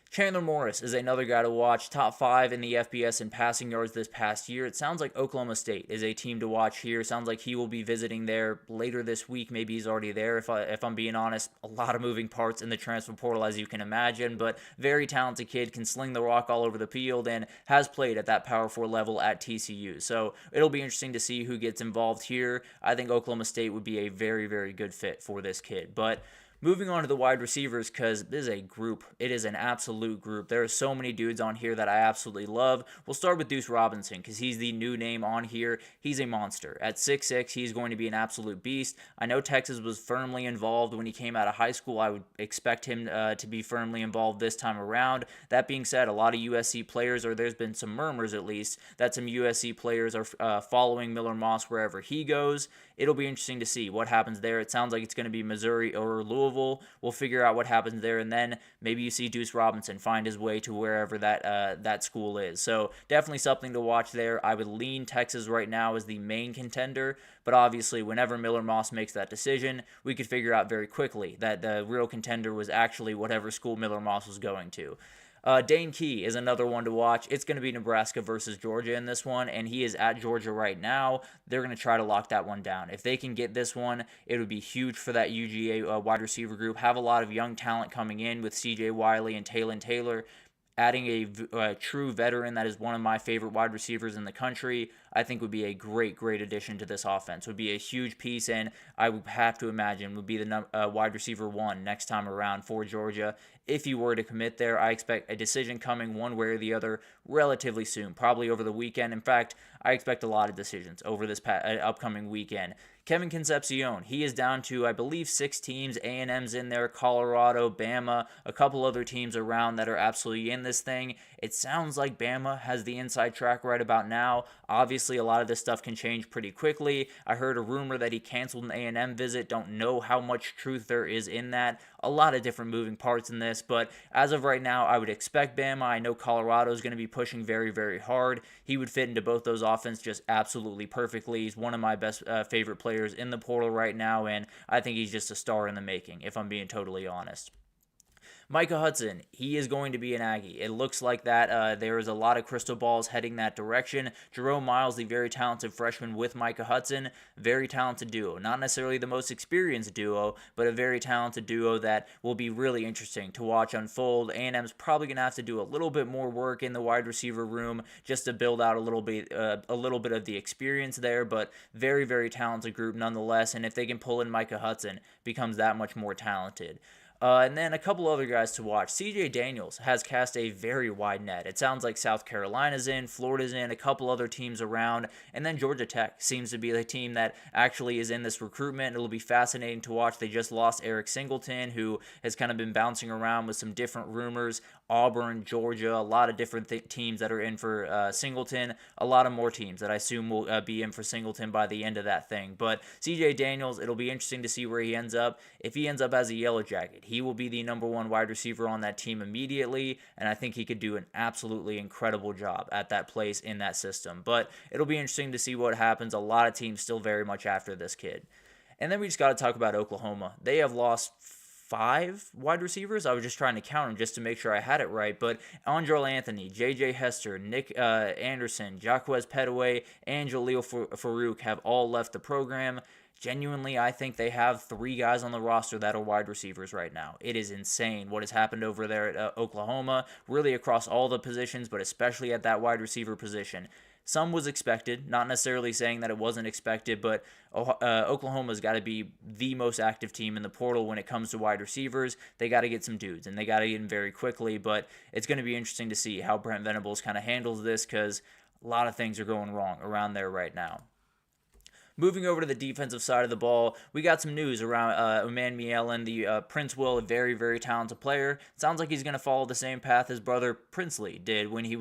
Chandler Morris is another guy to watch, top 5 in the FBS in passing yards this past year. It sounds like Oklahoma State is a team to watch here. Sounds like he will be visiting there later this week. Maybe he's already there, if I'm being honest. A lot of moving parts in the transfer portal, as you can imagine, but very talented kid, can sling the rock all over the field, and has played at that Power 4 level at TCU. So it'll be interesting to see who gets involved here. I think Oklahoma State would be a very, very good fit for this kid. But moving on to the wide receivers, because this is a group. It is an absolute group. There are so many dudes on here that I absolutely love. We'll start with Deuce Robinson, because he's the new name on here. He's a monster. At 6'6", he's going to be an absolute beast. I know Texas was firmly involved when he came out of high school. I would expect him to be firmly involved this time around. That being said, a lot of USC players, or there's been some murmurs at least, that some USC players are following Miller Moss wherever he goes. It'll be interesting to see what happens there. It sounds like it's going to be Missouri or Louisville. We'll figure out what happens there, and then maybe you see Deuce Robinson find his way to wherever that school is. So definitely something to watch there. I would lean Texas right now as the main contender, but obviously whenever Miller Moss makes that decision, we could figure out very quickly that the real contender was actually whatever school Miller Moss was going to. Dane Key is another one to watch. It's going to be Nebraska versus Georgia in this one, and he is at Georgia right now. They're going to try to lock that one down. If they can get this one, it would be huge for that UGA wide receiver group. Have a lot of young talent coming in with C.J. Wiley and Taylon Taylor. Adding a true veteran that is one of my favorite wide receivers in the country, I think would be a great addition to this offense. Would be a huge piece, and I would have to imagine would be the wide receiver 1 next time around for Georgia. If you were to commit there, I expect a decision coming one way or the other relatively soon, probably over the weekend. In fact, I expect a lot of decisions over this upcoming weekend. Kevin Concepcion, he is down to, I believe, 6 teams. A&M's in there, Colorado, Bama, a couple other teams around that are absolutely in this thing. It sounds like Bama has the inside track right about now. Obviously, a lot of this stuff can change pretty quickly. I heard a rumor that he canceled an A&M visit. Don't know how much truth there is in that. A lot of different moving parts in this, but as of right now, I would expect Bama. I know Colorado is going to be pushing very, very hard. He would fit into both those offenses just absolutely perfectly. He's one of my best favorite players in the portal right now, and I think he's just a star in the making, if I'm being totally honest. Micah Hudson, he is going to be an Aggie. It looks like that. There is a lot of crystal balls heading that direction. Jerome Miles, the very talented freshman with Micah Hudson, very talented duo. Not necessarily the most experienced duo, but a very talented duo that will be really interesting to watch unfold. A&M's probably going to have to do a little bit more work in the wide receiver room just to build out a little bit of the experience there, but very, very talented group nonetheless. And if they can pull in Micah Hudson, becomes that much more talented. And then a couple other guys to watch. CJ Daniels has cast a very wide net. It sounds like South Carolina's in, Florida's in, a couple other teams around, and then Georgia Tech seems to be the team that actually is in this recruitment. It'll be fascinating to watch. They just lost Eric Singleton, who has kind of been bouncing around with some different rumors. Auburn, Georgia, a lot of different teams that are in for Singleton, a lot of more teams that I assume will be in for Singleton by the end of that thing. But CJ Daniels, it'll be interesting to see where he ends up. If he ends up as a Yellow Jacket, he will be the number 1 wide receiver on that team immediately, and I think he could do an absolutely incredible job at that place in that system. But it'll be interesting to see what happens. A lot of teams still very much after this kid. And then we just got to talk about Oklahoma. They have lost 5 wide receivers. I was just trying to count them just to make sure I had it right. But Andrel Anthony, J.J. Hester, Nick Anderson, Jaquez Petaway, and Jaleel Farouk have all left the program. Genuinely, I think they have 3 guys on the roster that are wide receivers right now. It is insane what has happened over there at Oklahoma, really across all the positions, but especially at that wide receiver position. Some was expected, not necessarily saying that it wasn't expected, but Oklahoma's got to be the most active team in the portal when it comes to wide receivers. They got to get some dudes, and they got to get them very quickly, but it's going to be interesting to see how Brent Venables kind of handles this because a lot of things are going wrong around there right now. Moving over to the defensive side of the ball, we got some news around Oman Mielen, the Prince Will, a very, very talented player. Sounds like he's going to follow the same path his brother Princely did when he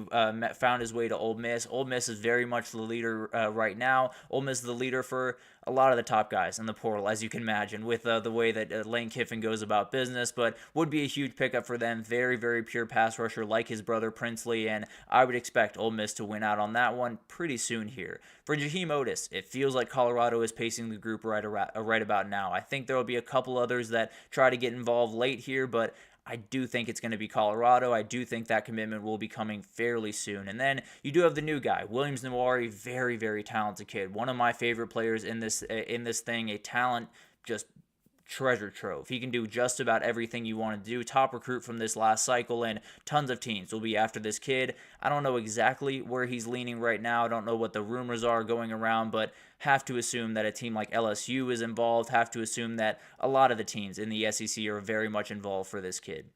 found his way to Ole Miss. Ole Miss is very much the leader right now. Ole Miss is the leader for a lot of the top guys in the portal, as you can imagine, with the way that Lane Kiffin goes about business, but would be a huge pickup for them. Very, very pure pass rusher like his brother Princely, and I would expect Ole Miss to win out on that one pretty soon here. For Jaheim Otis, it feels like Colorado is pacing the group right about now. I think there will be a couple others that try to get involved late here, but I do think it's going to be Colorado. I do think that commitment will be coming fairly soon. And then you do have the new guy, Williams Nwaneri, very, very talented kid. One of my favorite players in this thing, a talent just treasure trove. He can do just about everything you want to do. Top recruit from this last cycle, and tons of teams will be after this kid. I don't know exactly where he's leaning right now. I don't know what the rumors are going around, but have to assume that a team like LSU is involved. Have to assume that a lot of the teams in the SEC are very much involved for this kid.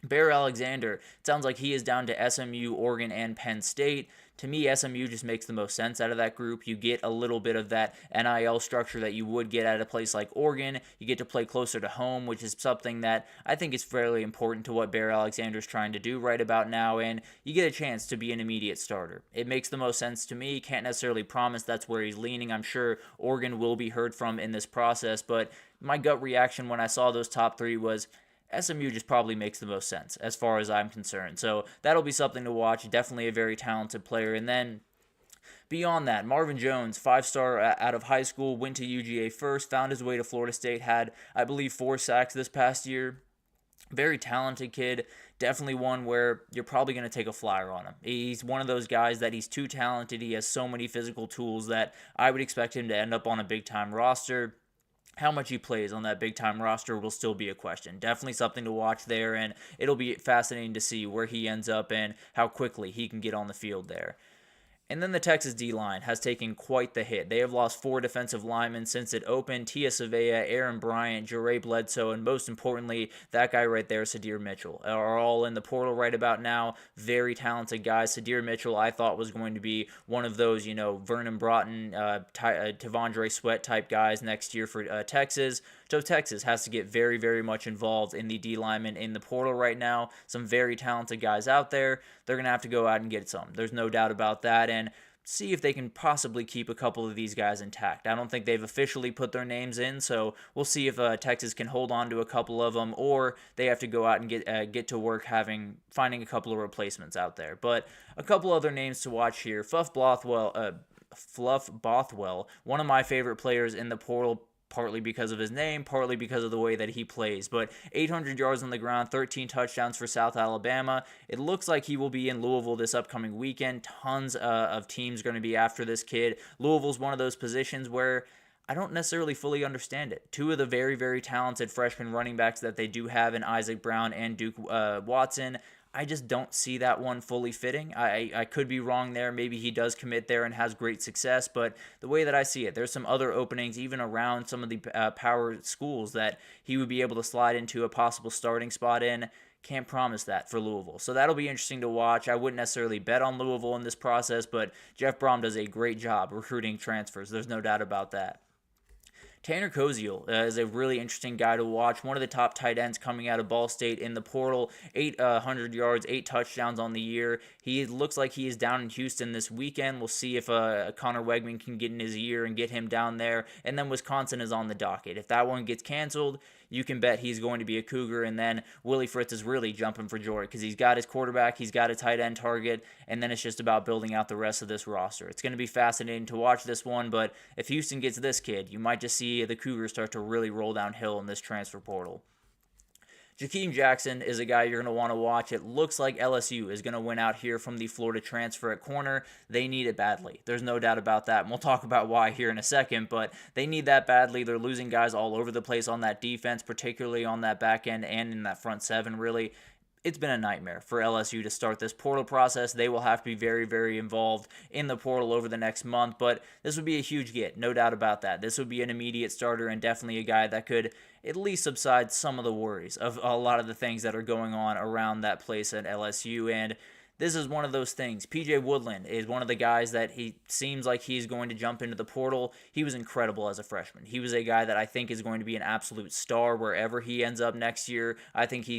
Bear Alexander, it sounds like he is down to SMU, Oregon, and Penn State. To me, SMU just makes the most sense out of that group. You get a little bit of that NIL structure that you would get at a place like Oregon. You get to play closer to home, which is something that I think is fairly important to what Bear Alexander is trying to do right about now, and you get a chance to be an immediate starter. It makes the most sense to me. Can't necessarily promise that's where he's leaning. I'm sure Oregon will be heard from in this process, but my gut reaction when I saw those top 3 was SMU just probably makes the most sense as far as I'm concerned. So that'll be something to watch. Definitely a very talented player. And then beyond that, Marvin Jones, 5-star out of high school, went to UGA first, found his way to Florida State, had, I believe, 4 sacks this past year. Very talented kid. Definitely one where you're probably going to take a flyer on him. He's one of those guys that he's too talented. He has so many physical tools that I would expect him to end up on a big-time roster. How much he plays on that big-time roster will still be a question. Definitely something to watch there, and it'll be fascinating to see where he ends up and how quickly he can get on the field there. And then the Texas D-line has taken quite the hit. They have lost 4 defensive linemen since it opened. Tia Savea, Aaron Bryant, Jure Bledsoe, and most importantly, that guy right there, Sadir Mitchell, are all in the portal right about now. Very talented guys. Sadir Mitchell, I thought, was going to be one of those, Vernon Broughton, Tavondre Sweat type guys next year for Texas. So Texas has to get very, very much involved in the D linemen in the portal right now. Some very talented guys out there. They're going to have to go out and get some. There's no doubt about that. And see if they can possibly keep a couple of these guys intact. I don't think they've officially put their names in, so we'll see if Texas can hold on to a couple of them, or they have to go out and get to work finding a couple of replacements out there. But a couple other names to watch here. Fluff Bothwell, one of my favorite players in the portal, partly because of his name, partly because of the way that he plays. But 800 yards on the ground, 13 touchdowns for South Alabama. It looks like he will be in Louisville this upcoming weekend. Tons of teams going to be after this kid. Louisville's one of those positions where I don't necessarily fully understand it. 2 of the very, very talented freshman running backs that they do have in Isaac Brown and Duke Watson, I just don't see that one fully fitting. I could be wrong there. Maybe he does commit there and has great success, but the way that I see it, there's some other openings even around some of the power schools that he would be able to slide into a possible starting spot in. Can't promise that for Louisville. So that'll be interesting to watch. I wouldn't necessarily bet on Louisville in this process, but Jeff Brom does a great job recruiting transfers. There's no doubt about that. Tanner Koziel is a really interesting guy to watch. One of the top tight ends coming out of Ball State in the portal. 800 yards, 8 touchdowns on the year. He looks like he is down in Houston this weekend. We'll see if Connor Wegman can get in his ear and get him down there. And then Wisconsin is on the docket. If that one gets canceled, you can bet he's going to be a Cougar. And then Willie Fritz is really jumping for joy because he's got his quarterback, he's got a tight end target, and then it's just about building out the rest of this roster. It's going to be fascinating to watch this one, but if Houston gets this kid, you might just see the Cougars start to really roll downhill in this transfer portal. Jakeem Jackson is a guy you're going to want to watch. It looks like LSU is going to win out here from the Florida transfer at corner. They need it badly. There's no doubt about that. And we'll talk about why here in a second, but they need that badly. They're losing guys all over the place on that defense, particularly on that back end and in that front seven, really. It's been a nightmare for LSU to start this portal process. They will have to be very, very involved in the portal over the next month, but this would be a huge get, no doubt about that. This would be an immediate starter and definitely a guy that could at least subside some of the worries of a lot of the things that are going on around that place at LSU, and this is one of those things. PJ Woodland is one of the guys that he seems like he's going to jump into the portal. He was incredible as a freshman. He was a guy that I think is going to be an absolute star wherever he ends up next year. I think he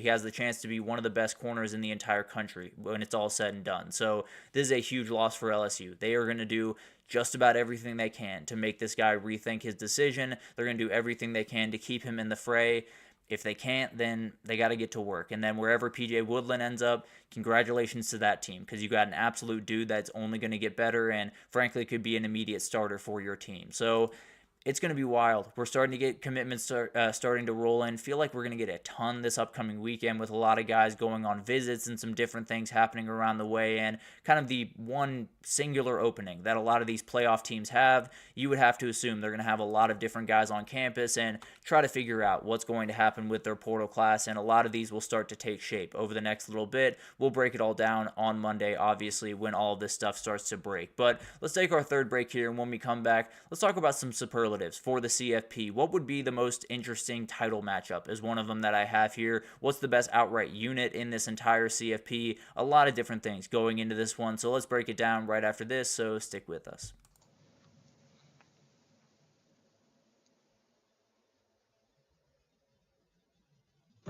has the chance to be one of the best corners in the entire country when it's all said and done. So this is a huge loss for LSU. They are going to do just about everything they can to make this guy rethink his decision. They're going to do everything they can to keep him in the fray. If they can't, then they got to get to work. And then wherever PJ Woodland ends up, congratulations to that team, because you got an absolute dude that's only going to get better and frankly could be an immediate starter for your team. So it's going to be wild. We're starting to get commitments starting to roll in. Feel like we're going to get a ton this upcoming weekend with a lot of guys going on visits and some different things happening around the way. And kind of the one singular opening that a lot of these playoff teams have, you would have to assume they're going to have a lot of different guys on campus and try to figure out what's going to happen with their portal class. And a lot of these will start to take shape over the next little bit. We'll break it all down on Monday, obviously, when all of this stuff starts to break. But let's take our third break here. And when we come back, let's talk about some superlatives for the CFP. What would be the most interesting title matchup is one of them that I have here. What's the best outright unit in this entire CFP? A lot of different things going into this one. So let's break it down right after this. So stick with us.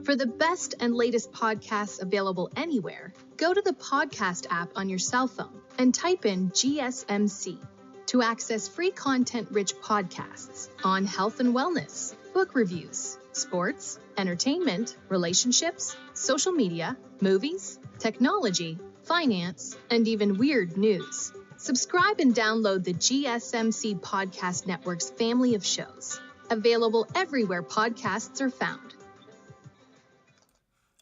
For the best and latest podcasts available anywhere, go to the podcast app on your cell phone and type in GSMC to access free content-rich podcasts on health and wellness, book reviews, sports, entertainment, relationships, social media, movies, technology, finance, and even weird news. Subscribe and download the GSMC Podcast Network's family of shows, available everywhere podcasts are found.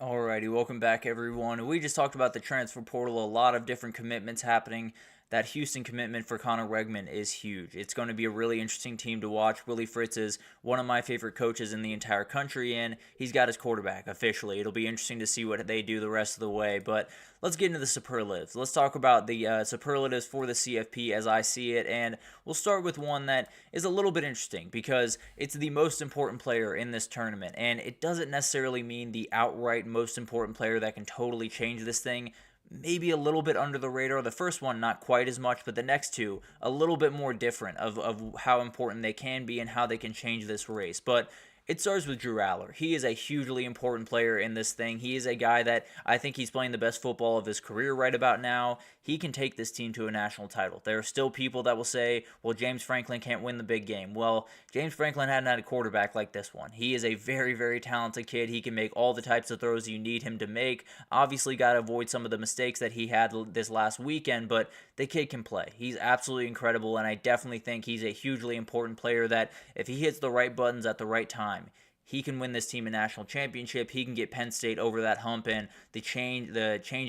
Alrighty, welcome back everyone. We just talked about the transfer portal, a lot of different commitments happening. That Houston commitment for Connor Wegman is huge. It's going to be a really interesting team to watch. Willie Fritz is one of my favorite coaches in the entire country, and he's got his quarterback officially. It'll be interesting to see what they do the rest of the way, but let's get into the superlatives. Let's talk about the superlatives for the CFP as I see it, and we'll start with one that is a little bit interesting because it's the most important player in this tournament, and it doesn't necessarily mean the outright most important player that can totally change this thing. Maybe a little bit under the radar. The first one, not quite as much, but the next two, a little bit more different of how important they can be and how they can change this race. But it starts with Drew Aller. He is a hugely important player in this thing. He is a guy that I think he's playing the best football of his career right about now. He can take this team to a national title. There are still people that will say, well, James Franklin can't win the big game. Well, James Franklin hadn't had a quarterback like this one. He is a very, very talented kid. He can make all the types of throws you need him to make. Obviously, got to avoid some of the mistakes that he had this last weekend, but the kid can play. He's absolutely incredible, and I definitely think he's a hugely important player that if he hits the right buttons at the right time, he can win this team a national championship. He can get Penn State over that hump, and the change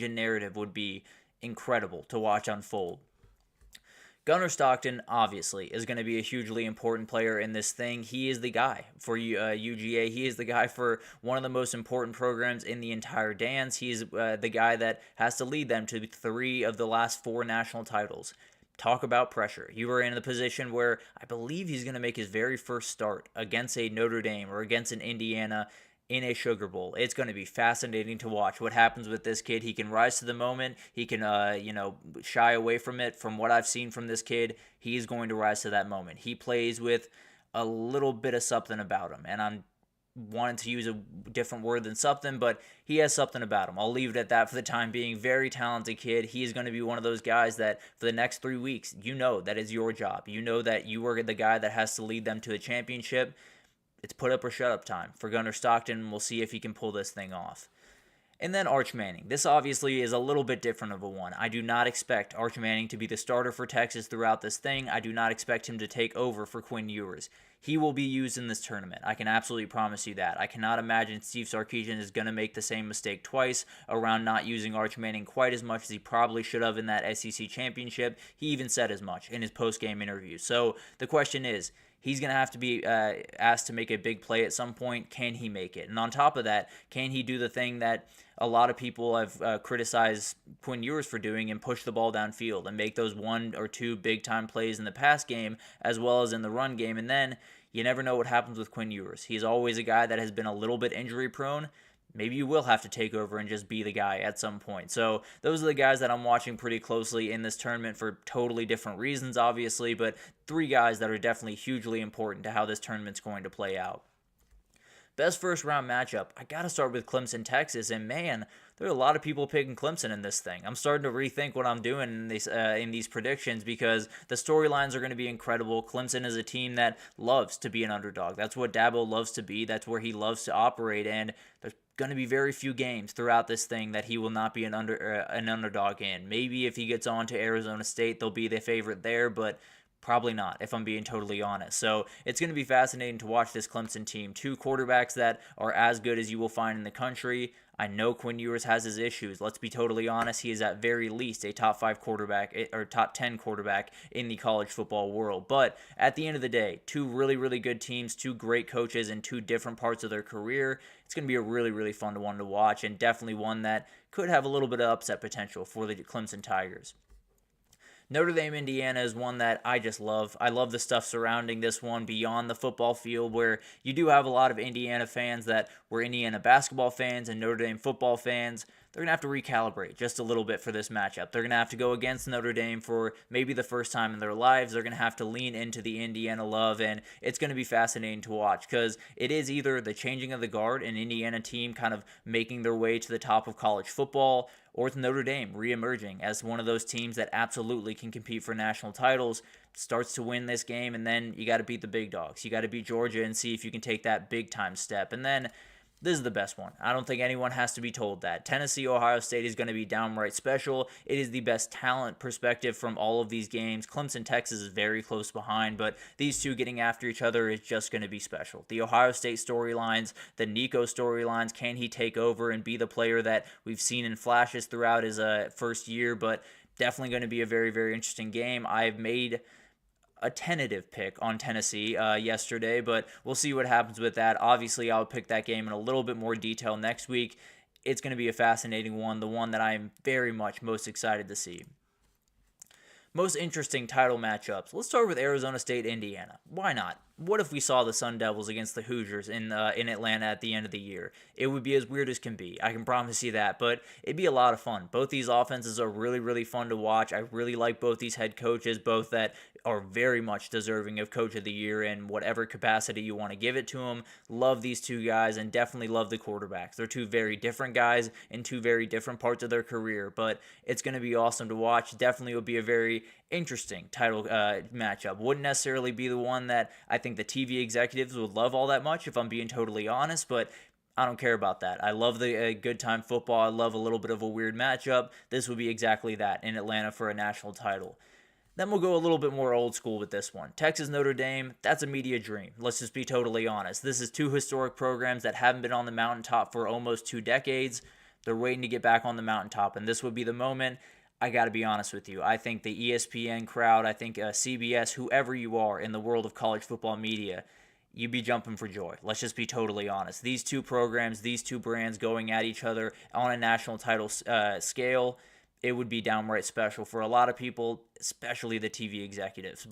in narrative would be incredible to watch unfold. Gunnar Stockton, obviously, is going to be a hugely important player in this thing. He is the guy for UGA. He is the guy for one of the most important programs in the entire dance. He's the guy that has to lead them to 3 of the last 4 national titles. Talk about pressure. You are in the position where I believe he's going to make his very first start against a Notre Dame or against an Indiana in a Sugar Bowl. It's going to be fascinating to watch what happens with this kid. He can rise to the moment. He can, shy away from it. From what I've seen from this kid, he is going to rise to that moment. He plays with a little bit of something about him, and I'm wanting to use a different word than something, but he has something about him. I'll leave it at that for the time being. Very talented kid. He is going to be one of those guys that for the next 3 weeks, you know that is your job. You know that you are the guy that has to lead them to a championship. It's put up or shut up time for Gunnar Stockton. We'll see if he can pull this thing off. And then Arch Manning. This obviously is a little bit different of a one. I do not expect Arch Manning to be the starter for Texas throughout this thing. I do not expect him to take over for Quinn Ewers. He will be used in this tournament. I can absolutely promise you that. I cannot imagine Steve Sarkisian is going to make the same mistake twice around not using Arch Manning quite as much as he probably should have in that SEC championship. He even said as much in his post-game interview. So the question is, he's going to have to be asked to make a big play at some point. Can he make it? And on top of that, can he do the thing that a lot of people have criticized Quinn Ewers for doing and push the ball downfield and make those one or two big-time plays in the pass game as well as in the run game? And then you never know what happens with Quinn Ewers. He's always a guy that has been a little bit injury-prone. Maybe you will have to take over and just be the guy at some point. So those are the guys that I'm watching pretty closely in this tournament for totally different reasons, obviously, but three guys that are definitely hugely important to how this tournament's going to play out. Best first round matchup, I got to start with Clemson, Texas, and man, there are a lot of people picking Clemson in this thing. I'm starting to rethink what I'm doing in these predictions because the storylines are going to be incredible. Clemson is a team that loves to be an underdog. That's what Dabo loves to be. That's where he loves to operate, and there's going to be very few games throughout this thing that he will not be an underdog in. Maybe if he gets on to Arizona State, they'll be the favorite there, but probably not, if I'm being totally honest. So it's going to be fascinating to watch this Clemson team. Two quarterbacks that are as good as you will find in the country. I know Quinn Ewers has his issues. Let's be totally honest. He is at very least a top 5 quarterback or top 10 quarterback in the college football world. But at the end of the day, two really, really good teams, two great coaches in two different parts of their career. It's going to be a really, really fun one to watch and definitely one that could have a little bit of upset potential for the Clemson Tigers. Notre Dame, Indiana is one that I just love. I love the stuff surrounding this one beyond the football field, where you do have a lot of Indiana fans that were Indiana basketball fans and Notre Dame football fans. They're going to have to recalibrate just a little bit for this matchup. They're going to have to go against Notre Dame for maybe the first time in their lives. They're going to have to lean into the Indiana love, and it's going to be fascinating to watch because it is either the changing of the guard, an Indiana team kind of making their way to the top of college football, or it's Notre Dame reemerging as one of those teams that absolutely can compete for national titles, starts to win this game, and then you got to beat the big dogs. You got to beat Georgia and see if you can take that big-time step. And then this is the best one. I don't think anyone has to be told that. Tennessee, Ohio State is going to be downright special. It is the best talent perspective from all of these games. Clemson, Texas is very close behind, but these two getting after each other is just going to be special. The Ohio State storylines, the Nico storylines, can he take over and be the player that we've seen in flashes throughout his first year, but definitely going to be a very, very interesting game. I've made a tentative pick on Tennessee yesterday, but we'll see what happens with that. Obviously, I'll pick that game in a little bit more detail next week. It's going to be a fascinating one, the one that I am very much most excited to see. Most interesting title matchups. Let's start with Arizona State, Indiana. Why not? What if we saw the Sun Devils against the Hoosiers in Atlanta at the end of the year? It would be as weird as can be. I can promise you that, but it'd be a lot of fun. Both these offenses are really, really fun to watch. I really like both these head coaches, both that are very much deserving of Coach of the Year in whatever capacity you want to give it to them. Love these two guys and definitely love the quarterbacks. They're two very different guys in two very different parts of their career, but it's going to be awesome to watch. Definitely will be a very interesting title matchup. Wouldn't necessarily be the one that I think the TV executives would love all that much, if I'm being totally honest, but I don't care about that. I love the good time football. I love a little bit of a weird matchup. This would be exactly that in Atlanta for a national title. Then we'll go a little bit more old school with this one. Texas, Notre Dame, that's a media dream. Let's just be totally honest. This is two historic programs that haven't been on the mountaintop for almost 2 decades. They're waiting to get back on the mountaintop, and this would be the moment. I got to be honest with you. I think the ESPN crowd, I think CBS, whoever you are in the world of college football media, you'd be jumping for joy. Let's just be totally honest. These two programs, these two brands going at each other on a national title scale, it would be downright special for a lot of people, especially the TV executives.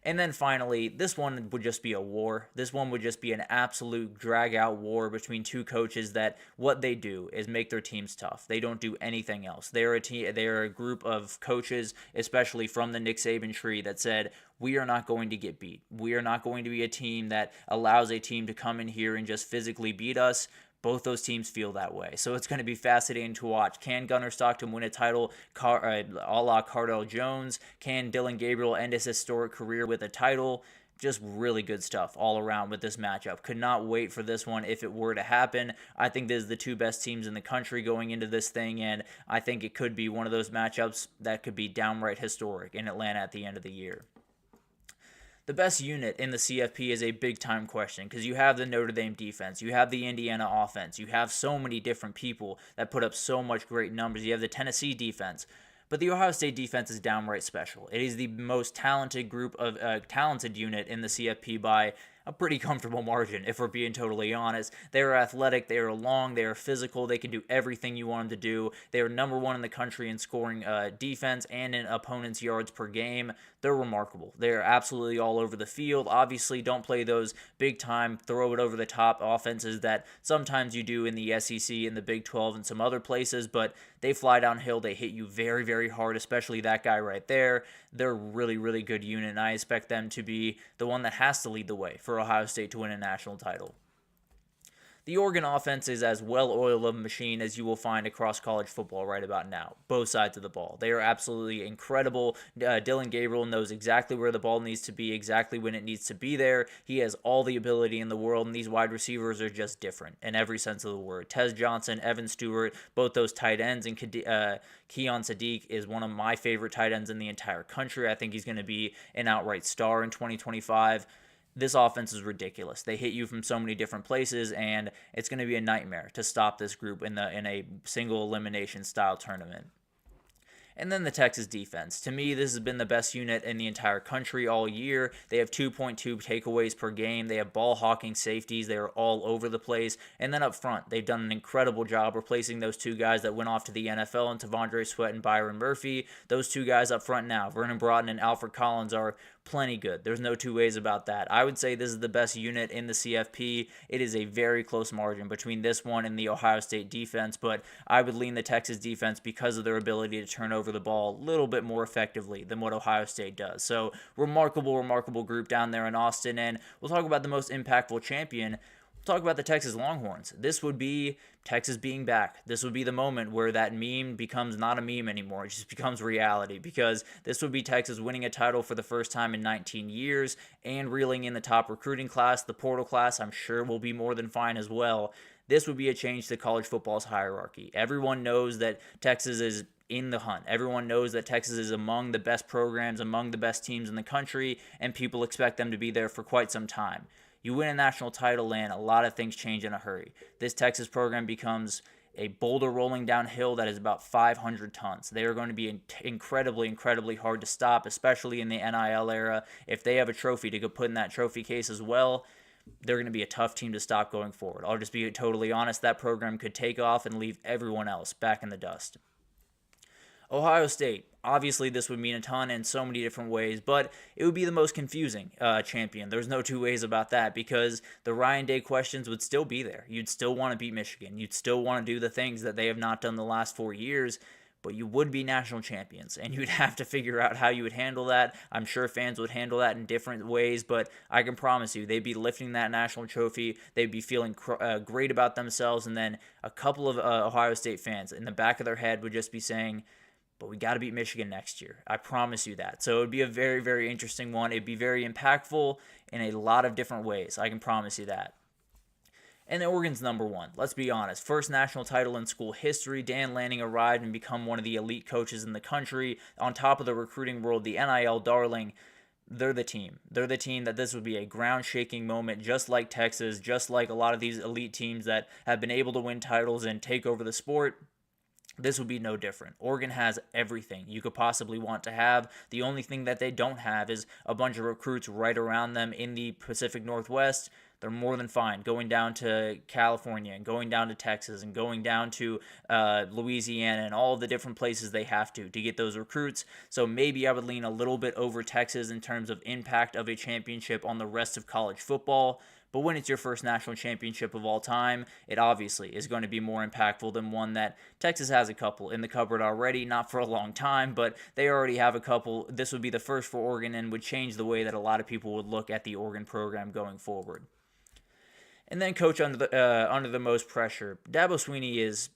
And then finally, this one would just be a war. This one would just be an absolute drag-out war between two coaches that what they do is make their teams tough. They don't do anything else. They're a group of coaches, especially from the Nick Saban tree, that said, we are not going to get beat. We are not going to be a team that allows a team to come in here and just physically beat us. Both those teams feel that way. So it's going to be fascinating to watch. Can Gunnar Stockton win a title a la Cardell Jones? Can Dylan Gabriel end his historic career with a title? Just really good stuff all around with this matchup. Could not wait for this one if it were to happen. I think this is the two best teams in the country going into this thing, and I think it could be one of those matchups that could be downright historic in Atlanta at the end of the year. The best unit in the CFP is a big-time question because you have the Notre Dame defense, you have the Indiana offense, you have so many different people that put up so much great numbers. You have the Tennessee defense. But the Ohio State defense is downright special. It is the most talented talented unit in the CFP by a pretty comfortable margin, if we're being totally honest. They are athletic, they are long, they are physical, they can do everything you want them to do. They are number one in the country in scoring defense and in opponents' yards per game. They're remarkable. They're absolutely all over the field. Obviously, don't play those big-time, throw-it-over-the-top offenses that sometimes you do in the SEC and the Big 12 and some other places, but they fly downhill. They hit you very, very hard, especially that guy right there. They're a really, really good unit, and I expect them to be the one that has to lead the way for Ohio State to win a national title. The Oregon offense is as well-oiled of a machine as you will find across college football right about now, both sides of the ball. They are absolutely incredible. Dylan Gabriel knows exactly where the ball needs to be, exactly when it needs to be there. He has all the ability in the world, and these wide receivers are just different in every sense of the word. Tez Johnson, Evan Stewart, both those tight ends, and Keon Sadiq is one of my favorite tight ends in the entire country. I think he's going to be an outright star in 2025. This offense is ridiculous. They hit you from so many different places, and it's going to be a nightmare to stop this group in a single elimination style tournament. And then the Texas defense. To me, this has been the best unit in the entire country all year. They have 2.2 takeaways per game. They have ball-hawking safeties. They are all over the place. And then up front, they've done an incredible job replacing those two guys that went off to the NFL, and Tavondre Sweat and Byron Murphy. Those two guys up front now, Vernon Broughton and Alfred Collins, are plenty good. There's no two ways about that. I would say this is the best unit in the CFP. It is a very close margin between this one and the Ohio State defense, but I would lean the Texas defense because of their ability to turn over the ball a little bit more effectively than what Ohio State does. So remarkable group down there in Austin, and we'll talk about the most impactful champion. Talk about the Texas Longhorns. This would be Texas being back. This would be the moment where that meme becomes not a meme anymore. It just becomes reality, because this would be Texas winning a title for the first time in 19 years and reeling in the top recruiting class. The portal class, I'm sure, will be more than fine as well. This would be a change to college football's hierarchy. Everyone knows that Texas is in the hunt. Everyone knows that Texas is among the best programs, among the best teams in the country, and people expect them to be there for quite some time. You win a national title, and a lot of things change in a hurry. This Texas program becomes a boulder rolling downhill that is about 500 tons. They are going to be incredibly hard to stop, especially in the NIL era. If they have a trophy to go put in that trophy case as well, they're going to be a tough team to stop going forward. I'll just be totally honest. That program could take off and leave everyone else back in the dust. Ohio State. Obviously, this would mean a ton in so many different ways, but it would be the most confusing champion. There's no two ways about that, because the Ryan Day questions would still be there. You'd still want to beat Michigan. You'd still want to do the things that they have not done the last 4 years, but you would be national champions, and you'd have to figure out how you would handle that. I'm sure fans would handle that in different ways, but I can promise you they'd be lifting that national trophy. They'd be feeling great about themselves, and then a couple of Ohio State fans in the back of their head would just be saying, but we got to beat Michigan next year. I promise you that. So it would be a very interesting one. It'd be very impactful in a lot of different ways. I can promise you that. And Oregon's number one. Let's be honest. First national title in school history. Dan Lanning arrived and become one of the elite coaches in the country. On top of the recruiting world, the NIL darling. They're the team. They're the team that this would be a ground-shaking moment, just like Texas, just like a lot of these elite teams that have been able to win titles and take over the sport. This would be no different. Oregon has everything you could possibly want to have. The only thing that they don't have is a bunch of recruits right around them in the Pacific Northwest. They're more than fine going down to California and going down to Texas and going down to Louisiana and all the different places they have to get those recruits. So maybe I would lean a little bit over Texas in terms of impact of a championship on the rest of college football. But when it's your first national championship of all time, it obviously is going to be more impactful than one that Texas has a couple in the cupboard already, not for a long time, but they already have a couple. This would be the first for Oregon and would change the way that a lot of people would look at the Oregon program going forward. And then coach under the most pressure. Dabo Swinney is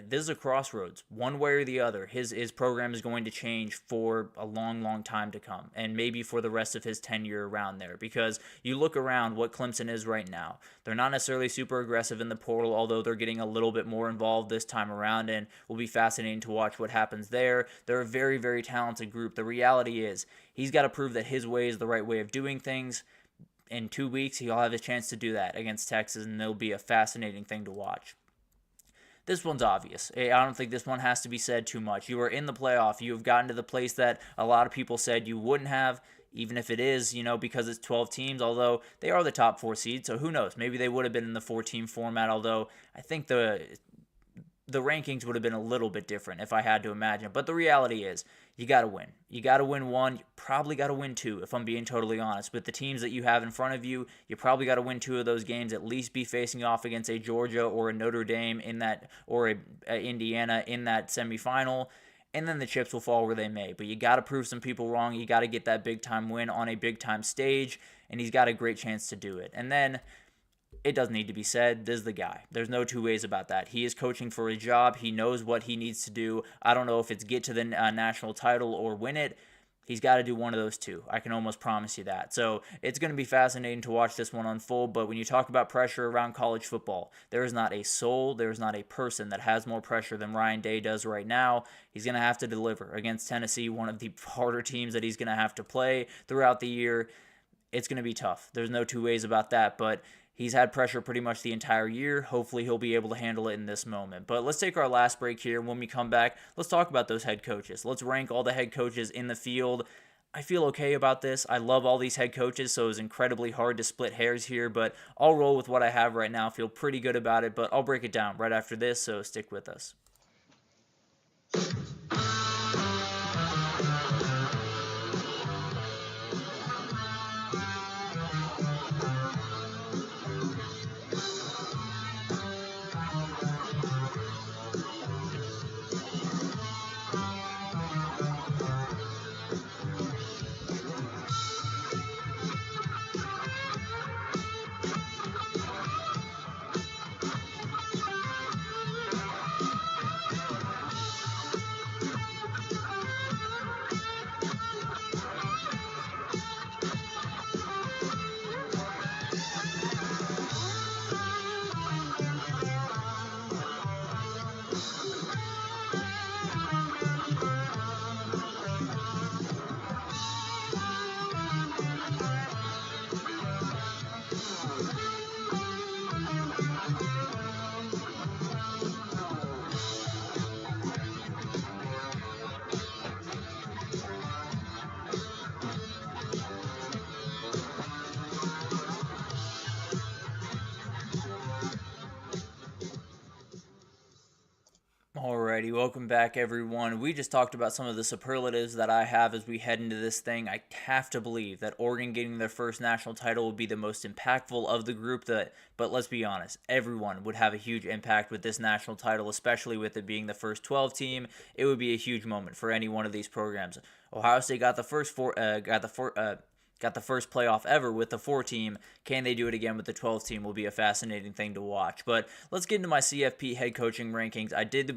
this is a crossroads. One way or the other, his program is going to change for a long, long time to come, and maybe for the rest of his tenure around there. Because you look around what Clemson is right now. They're not necessarily super aggressive in the portal, although they're getting a little bit more involved this time around, and will be fascinating to watch what happens there. They're a very, very talented group. The reality is he's got to prove that his way is the right way of doing things. In 2 weeks, he'll have his chance to do that against Texas, and it'll be a fascinating thing to watch. This one's obvious. I don't think this one has to be said too much. You are in the playoff. You have gotten to the place that a lot of people said you wouldn't have, even if it is, because it's 12 teams, although they are the top 4 seeds, so who knows? Maybe they would have been in the 4-team format, although I think the rankings would have been a little bit different if I had to imagine. But the reality is, you got to win. You got to win 1. You probably got to win 2, if I'm being totally honest. With the teams that you have in front of you, you probably got to win 2 of those games, at least be facing off against a Georgia or a Notre Dame in that, or a Indiana in that semifinal. And then the chips will fall where they may. But you got to prove some people wrong. You got to get that big-time win on a big-time stage, and he's got a great chance to do it. And then it doesn't need to be said, this is the guy. There's no two ways about that. He is coaching for a job. He knows what he needs to do. I don't know if it's get to the national title or win it. He's got to do one of those two. I can almost promise you that. So it's going to be fascinating to watch this one unfold. But when you talk about pressure around college football, there is not a soul, there is not a person that has more pressure than Ryan Day does right now. He's going to have to deliver against Tennessee, one of the harder teams that he's going to have to play throughout the year. It's going to be tough. There's no two ways about that. But he's had pressure pretty much the entire year. Hopefully he'll be able to handle it in this moment. But let's take our last break here. When we come back, let's talk about those head coaches. Let's rank all the head coaches in the field. I feel okay about this. I love all these head coaches, so it's incredibly hard to split hairs here. But I'll roll with what I have right now. I feel pretty good about it, but I'll break it down right after this, so stick with us. Alrighty, welcome back everyone. We just talked about some of the superlatives that I have as we head into this thing. I have to believe that Oregon getting their first national title will be the most impactful of the group, but let's be honest, everyone would have a huge impact with this national title, especially with it being the first 12 team. It would be a huge moment for any one of these programs. Ohio State got the first playoff ever with the 4 team. Can they do it again with the 12 team will be a fascinating thing to watch. But let's get into my CFP head coaching rankings. I did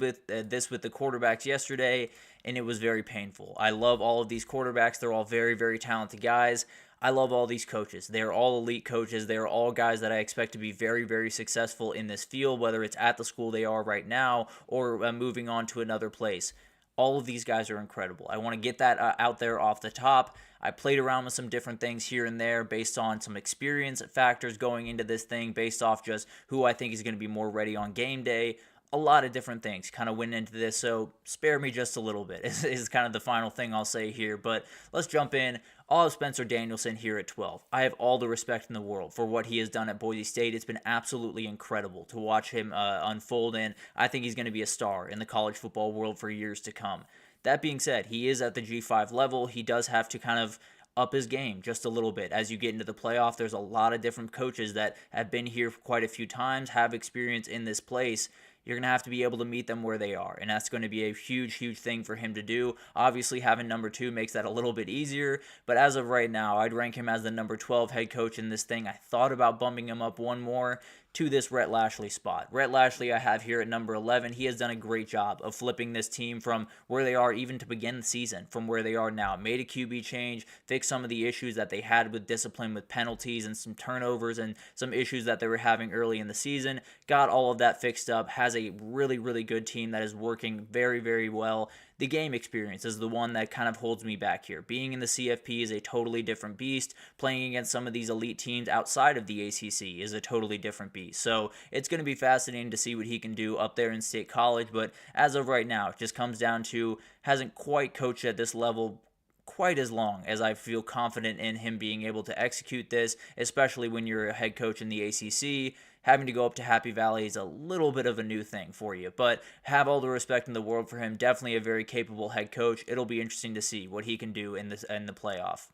this with the quarterbacks yesterday, and it was very painful. I love all of these quarterbacks. They're all very, very talented guys. I love all these coaches. They're all elite coaches. They're all guys that I expect to be very, very successful in this field, whether it's at the school they are right now or moving on to another place. All of these guys are incredible. I want to get that out there off the top. I played around with some different things here and there based on some experience factors going into this thing, based off just who I think is going to be more ready on game day. A lot of different things kind of went into this, so spare me just a little bit is kind of the final thing I'll say here. But let's jump in. I'll have Spencer Danielson here at 12. I have all the respect in the world for what he has done at Boise State. It's been absolutely incredible to watch him unfold, and I think he's going to be a star in the college football world for years to come. That being said, he is at the G5 level. He does have to kind of up his game just a little bit. As you get into the playoff, there's a lot of different coaches that have been here quite a few times, have experience in this place. You're going to have to be able to meet them where they are, and that's going to be a huge, huge thing for him to do. Obviously, having number 2 makes that a little bit easier, but as of right now, I'd rank him as the number 12 head coach in this thing. I thought about bumping him up one more to this Rhett Lashlee spot. Rhett Lashlee I have here at number 11. He has done a great job of flipping this team from where they are even to begin the season, from where they are now. Made a QB change, fixed some of the issues that they had with discipline, with penalties and some turnovers and some issues that they were having early in the season. Got all of that fixed up, has a really, really good team that is working very, very well. The game experience is the one that kind of holds me back here. Being in the CFP is a totally different beast. Playing against some of these elite teams outside of the ACC is a totally different beast. So it's going to be fascinating to see what he can do up there in State College. But as of right now, it just comes down to hasn't quite coached at this level quite as long as I feel confident in him being able to execute this, especially when you're a head coach in the ACC. Having to go up to Happy Valley is a little bit of a new thing for you, but have all the respect in the world for him. Definitely a very capable head coach. It'll be interesting to see what he can do in the playoff.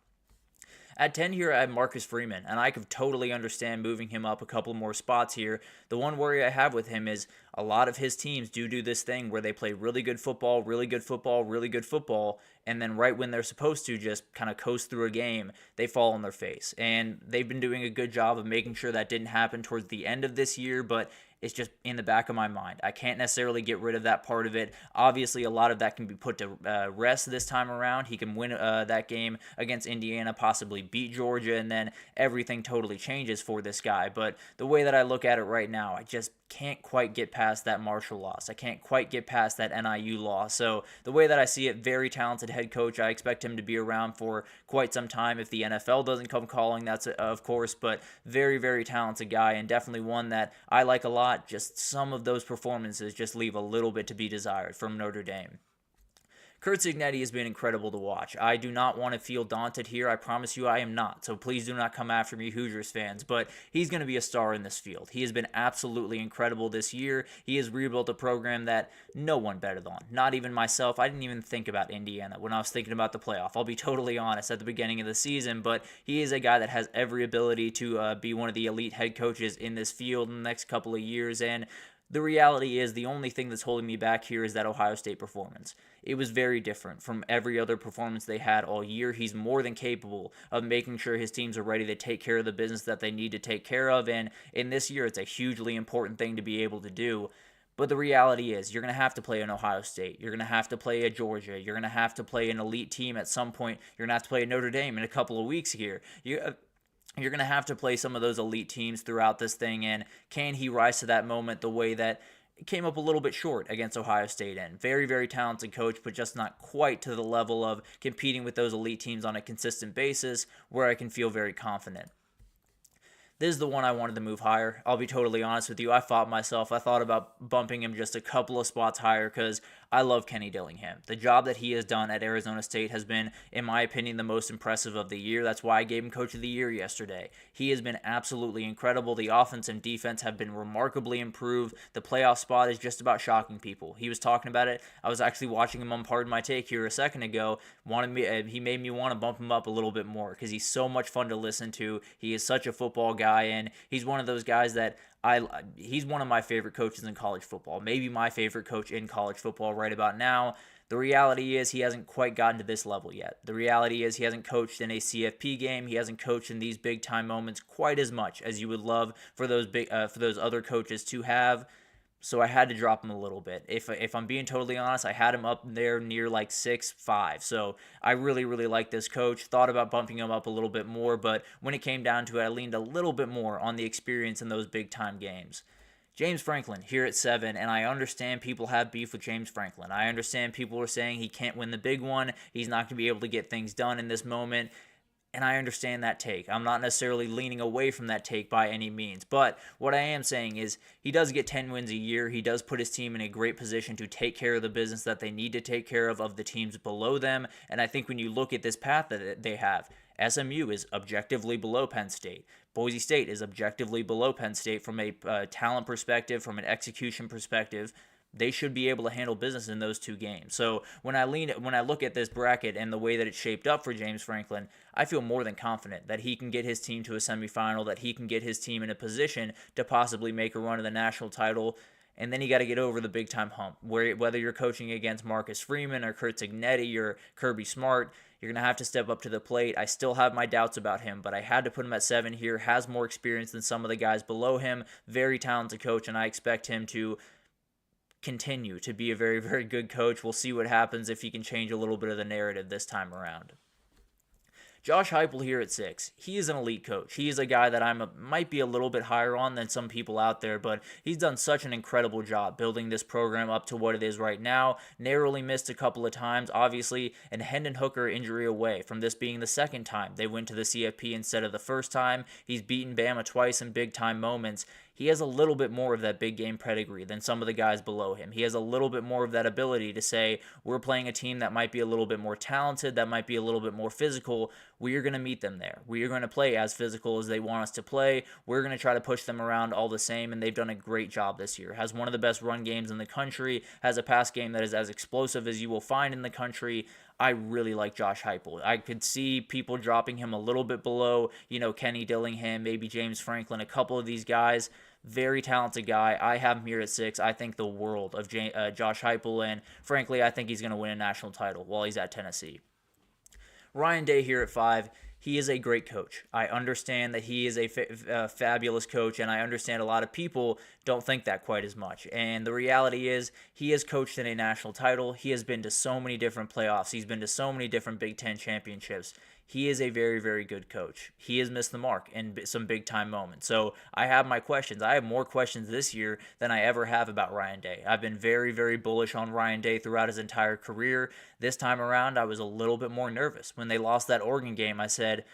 At 10 here, I have Marcus Freeman, and I could totally understand moving him up a couple more spots here. The one worry I have with him is a lot of his teams do this thing where they play really good football, really good football, really good football, and then right when they're supposed to just kind of coast through a game, they fall on their face. And they've been doing a good job of making sure that didn't happen towards the end of this year, but it's just in the back of my mind. I can't necessarily get rid of that part of it. Obviously, a lot of that can be put to rest this time around. He can win that game against Indiana, possibly beat Georgia, and then everything totally changes for this guy. But the way that I look at it right now, I just can't quite get past that Marshall loss. I can't quite get past that NIU loss. So the way that I see it, very talented head coach. I expect him to be around for quite some time if the NFL doesn't come calling, that's of course, but very, very talented guy and definitely one that I like a lot. Just some of those performances just leave a little bit to be desired from Notre Dame. Curt Cignetti has been incredible to watch. I do not want to feel daunted here. I promise you I am not. So please do not come after me, Hoosiers fans. But he's going to be a star in this field. He has been absolutely incredible this year. He has rebuilt a program that no one betted on. Not even myself. I didn't even think about Indiana when I was thinking about the playoff. I'll be totally honest at the beginning of the season. But he is a guy that has every ability to be one of the elite head coaches in this field in the next couple of years. And the reality is the only thing that's holding me back here is that Ohio State performance. It was very different from every other performance they had all year. He's more than capable of making sure his teams are ready to take care of the business that they need to take care of. And in this year, it's a hugely important thing to be able to do. But the reality is you're going to have to play an Ohio State. You're going to have to play a Georgia. You're going to have to play an elite team at some point. You're going to have to play a Notre Dame in a couple of weeks here. You're going to have to play some of those elite teams throughout this thing, and can he rise to that moment the way that it came up a little bit short against Ohio State? And very, very talented coach, but just not quite to the level of competing with those elite teams on a consistent basis where I can feel very confident. This is the one I wanted to move higher. I'll be totally honest with you. I fought myself. I thought about bumping him just a couple of spots higher because I love Kenny Dillingham. The job that he has done at Arizona State has been, in my opinion, the most impressive of the year. That's why I gave him Coach of the Year yesterday. He has been absolutely incredible. The offense and defense have been remarkably improved. The playoff spot is just about shocking people. He was talking about it. I was actually watching him on Pardon My Take here a second ago. He made me want to bump him up a little bit more because he's so much fun to listen to. He is such a football guy, and he's one of those guys that he's one of my favorite coaches in college football, maybe my favorite coach in college football right about now. The reality is he hasn't quite gotten to this level yet. The reality is he hasn't coached in a CFP game. He hasn't coached in these big time moments quite as much as you would love for those other coaches to have. So I had to drop him a little bit. If I'm being totally honest, I had him up there near like 6'5". So I really, really like this coach. Thought about bumping him up a little bit more, but when it came down to it, I leaned a little bit more on the experience in those big-time games. James Franklin here at 7, and I understand people have beef with James Franklin. I understand people are saying he can't win the big one. He's not going to be able to get things done in this moment. And I understand that take. I'm not necessarily leaning away from that take by any means. But what I am saying is he does get 10 wins a year. He does put his team in a great position to take care of the business that they need to take care of the teams below them. And I think when you look at this path that they have, SMU is objectively below Penn State. Boise State is objectively below Penn State from a talent perspective, from an execution perspective. They should be able to handle business in those two games. So when I look at this bracket and the way that it's shaped up for James Franklin, I feel more than confident that he can get his team to a semifinal, that he can get his team in a position to possibly make a run of the national title. and then you got to get over the big-time hump, whether you're coaching against Marcus Freeman or Kurt Cignetti or Kirby Smart, you're going to have to step up to the plate. I still have my doubts about him, but I had to put him at 7 here. Has more experience than some of the guys below him. Very talented coach, and I expect him to continue to be a very, very good coach. We'll see what happens if he can change a little bit of the narrative this time around. Josh Heupel here at 6. He is an elite coach. He is a guy that might be a little bit higher on than some people out there, but he's done such an incredible job building this program up to what it is right now. Narrowly missed a couple of times, obviously, and Hendon Hooker injury away from this being the second time they went to the CFP instead of the first time. He's beaten Bama twice in big-time moments. He has a little bit more of that big game pedigree than some of the guys below him. He has a little bit more of that ability to say, we're playing a team that might be a little bit more talented, that might be a little bit more physical. We are going to meet them there. We are going to play as physical as they want us to play. We're going to try to push them around all the same, and they've done a great job this year. Has one of the best run games in the country, has a pass game that is as explosive as you will find in the country. I really like Josh Heupel. I could see people dropping him a little bit below, Kenny Dillingham, maybe James Franklin, a couple of these guys. Very talented guy. I have him here at 6. I think the world of Josh Heupel, and frankly, I think he's going to win a national title while he's at Tennessee. Ryan Day here at 5. He is a great coach. I understand that he is a fabulous coach, and I understand a lot of people don't think that quite as much. And the reality is, he has coached in a national title. He has been to so many different playoffs. He's been to so many different Big Ten championships. He is a very, very good coach. He has missed the mark in some big-time moments. So I have my questions. I have more questions this year than I ever have about Ryan Day. I've been very, very bullish on Ryan Day throughout his entire career. This time around, I was a little bit more nervous. When they lost that Oregon game, I said,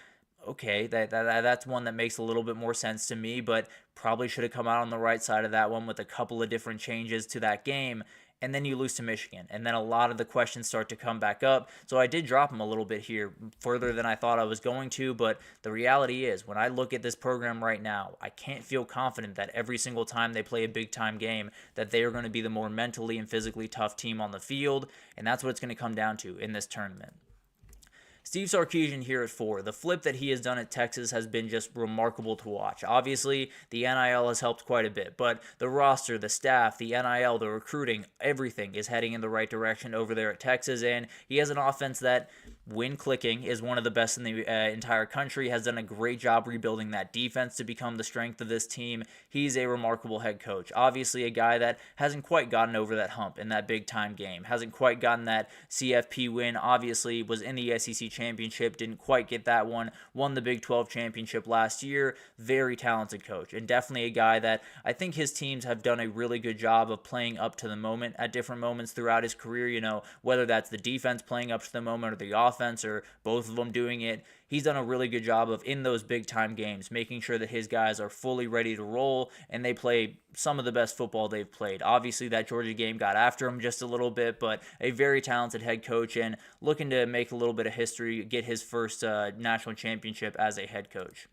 okay, that's one that makes a little bit more sense to me, but probably should have come out on the right side of that one with a couple of different changes to that game. And then you lose to Michigan, and then a lot of the questions start to come back up. So I did drop him a little bit here, further than I thought I was going to, but the reality is, when I look at this program right now, I can't feel confident that every single time they play a big-time game that they are going to be the more mentally and physically tough team on the field, and that's what it's going to come down to in this tournament. Steve Sarkisian here at 4. The flip that he has done at Texas has been just remarkable to watch. Obviously, the NIL has helped quite a bit, but the roster, the staff, the NIL, the recruiting, everything is heading in the right direction over there at Texas, and he has an offense that, when clicking, is one of the best in the entire country, has done a great job rebuilding that defense to become the strength of this team. He's a remarkable head coach. Obviously, a guy that hasn't quite gotten over that hump in that big-time game, hasn't quite gotten that CFP win, obviously was in the SEC championship, didn't quite get that one, won the Big 12 championship last year. Very talented coach, and definitely a guy that I think his teams have done a really good job of playing up to the moment at different moments throughout his career, whether that's the defense playing up to the moment or the offense or both of them doing it. He's done a really good job of, in those big-time games, making sure that his guys are fully ready to roll and they play some of the best football they've played. Obviously, that Georgia game got after him just a little bit, but a very talented head coach and looking to make a little bit of history, get his first national championship as a head coach.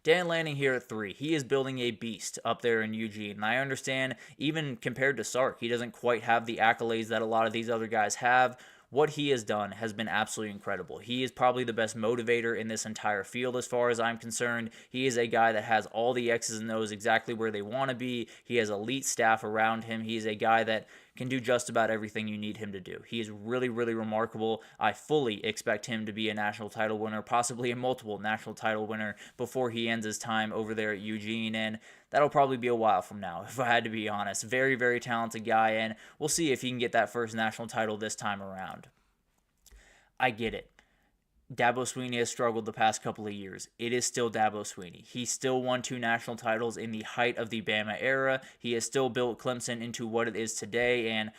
Dan Lanning here at 3. He is building a beast up there in Eugene. And I understand, even compared to Sark, he doesn't quite have the accolades that a lot of these other guys have. What he has done has been absolutely incredible. He is probably the best motivator in this entire field as far as I'm concerned. He is a guy that has all the X's and O's exactly where they want to be. He has elite staff around him. He is a guy that can do just about everything you need him to do. He is really, really remarkable. I fully expect him to be a national title winner, possibly a multiple national title winner before he ends his time over there at Eugene, and that'll probably be a while from now, if I had to be honest. Very, very talented guy, and we'll see if he can get that first national title this time around. I get it. Dabo Swinney has struggled the past couple of years. It is still Dabo Swinney. He still won 2 national titles in the height of the Bama era. He has still built Clemson into what it is today, and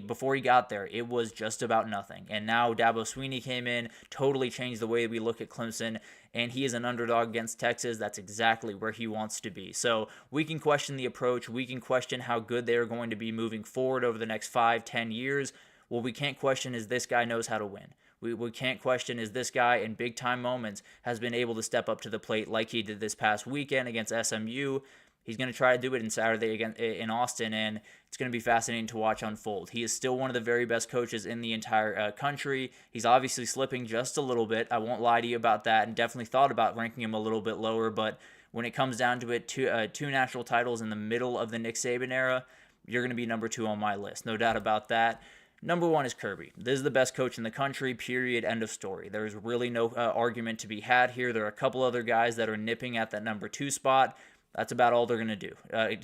before he got there, it was just about nothing. And now Dabo Swinney came in, totally changed the way we look at Clemson, and he is an underdog against Texas. That's exactly where he wants to be. So we can question the approach. We can question how good they are going to be moving forward over the next 5-10 years. What we can't question is this guy knows how to win. We can't question is this guy in big-time moments has been able to step up to the plate like he did this past weekend against SMU. He's going to try to do it in Saturday again in Austin, and it's going to be fascinating to watch unfold. He is still one of the very best coaches in the entire country. He's obviously slipping just a little bit. I won't lie to you about that, and definitely thought about ranking him a little bit lower, but when it comes down to it, two national titles in the middle of the Nick Saban era, you're going to be number 2 on my list. No doubt about that. Number 1 is Kirby. This is the best coach in the country, period, end of story. There's really no argument to be had here. There are a couple other guys that are nipping at that number 2 spot. That's about all they're going to do.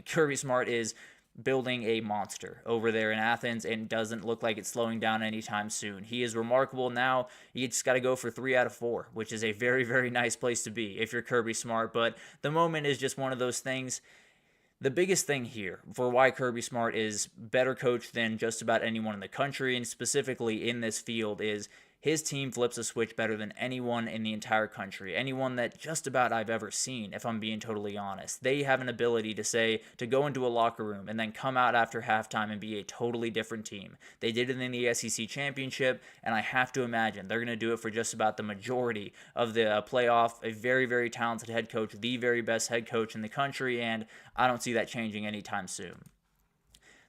Kirby Smart is building a monster over there in Athens and doesn't look like it's slowing down anytime soon. He is remarkable now. You just got to go for 3 out of 4, which is a very, very nice place to be if you're Kirby Smart. But the moment is just one of those things. The biggest thing here for why Kirby Smart is better coach than just about anyone in the country, and specifically in this field, is his team flips a switch better than anyone in the entire country, anyone that just about I've ever seen, if I'm being totally honest. They have an ability to go into a locker room and then come out after halftime and be a totally different team. They did it in the SEC Championship, and I have to imagine they're going to do it for just about the majority of the playoff. A very, very talented head coach, the very best head coach in the country, and I don't see that changing anytime soon.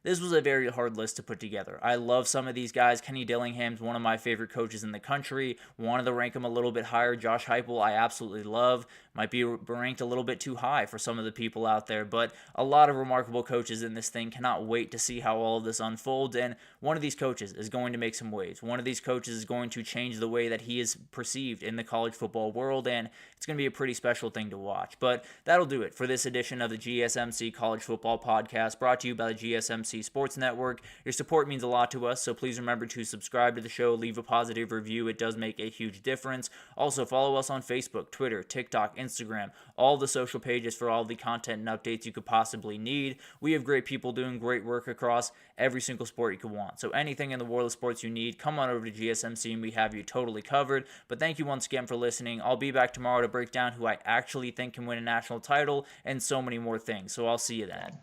This was a very hard list to put together. I love some of these guys. Kenny Dillingham's one of my favorite coaches in the country. Wanted to rank him a little bit higher. Josh Heupel, I absolutely love. Might be ranked a little bit too high for some of the people out there, but a lot of remarkable coaches in this thing. Cannot wait to see how all of this unfolds, and one of these coaches is going to make some waves. One of these coaches is going to change the way that he is perceived in the college football world, and it's going to be a pretty special thing to watch. But that'll do it for this edition of the GSMC College Football Podcast, brought to you by the GSMC Sports Network. Your support means a lot to us, so please remember to subscribe to the show, leave a positive review. It does make a huge difference. Also, follow us on Facebook, Twitter, TikTok, Instagram, all the social pages for all the content and updates you could possibly need. We have great people doing great work across every single sport you could want. So anything in the world of sports you need, come on over to GSMC and we have you totally covered. But thank you once again for listening. I'll be back tomorrow to break down who I actually think can win a national title and so many more things. So I'll see you then.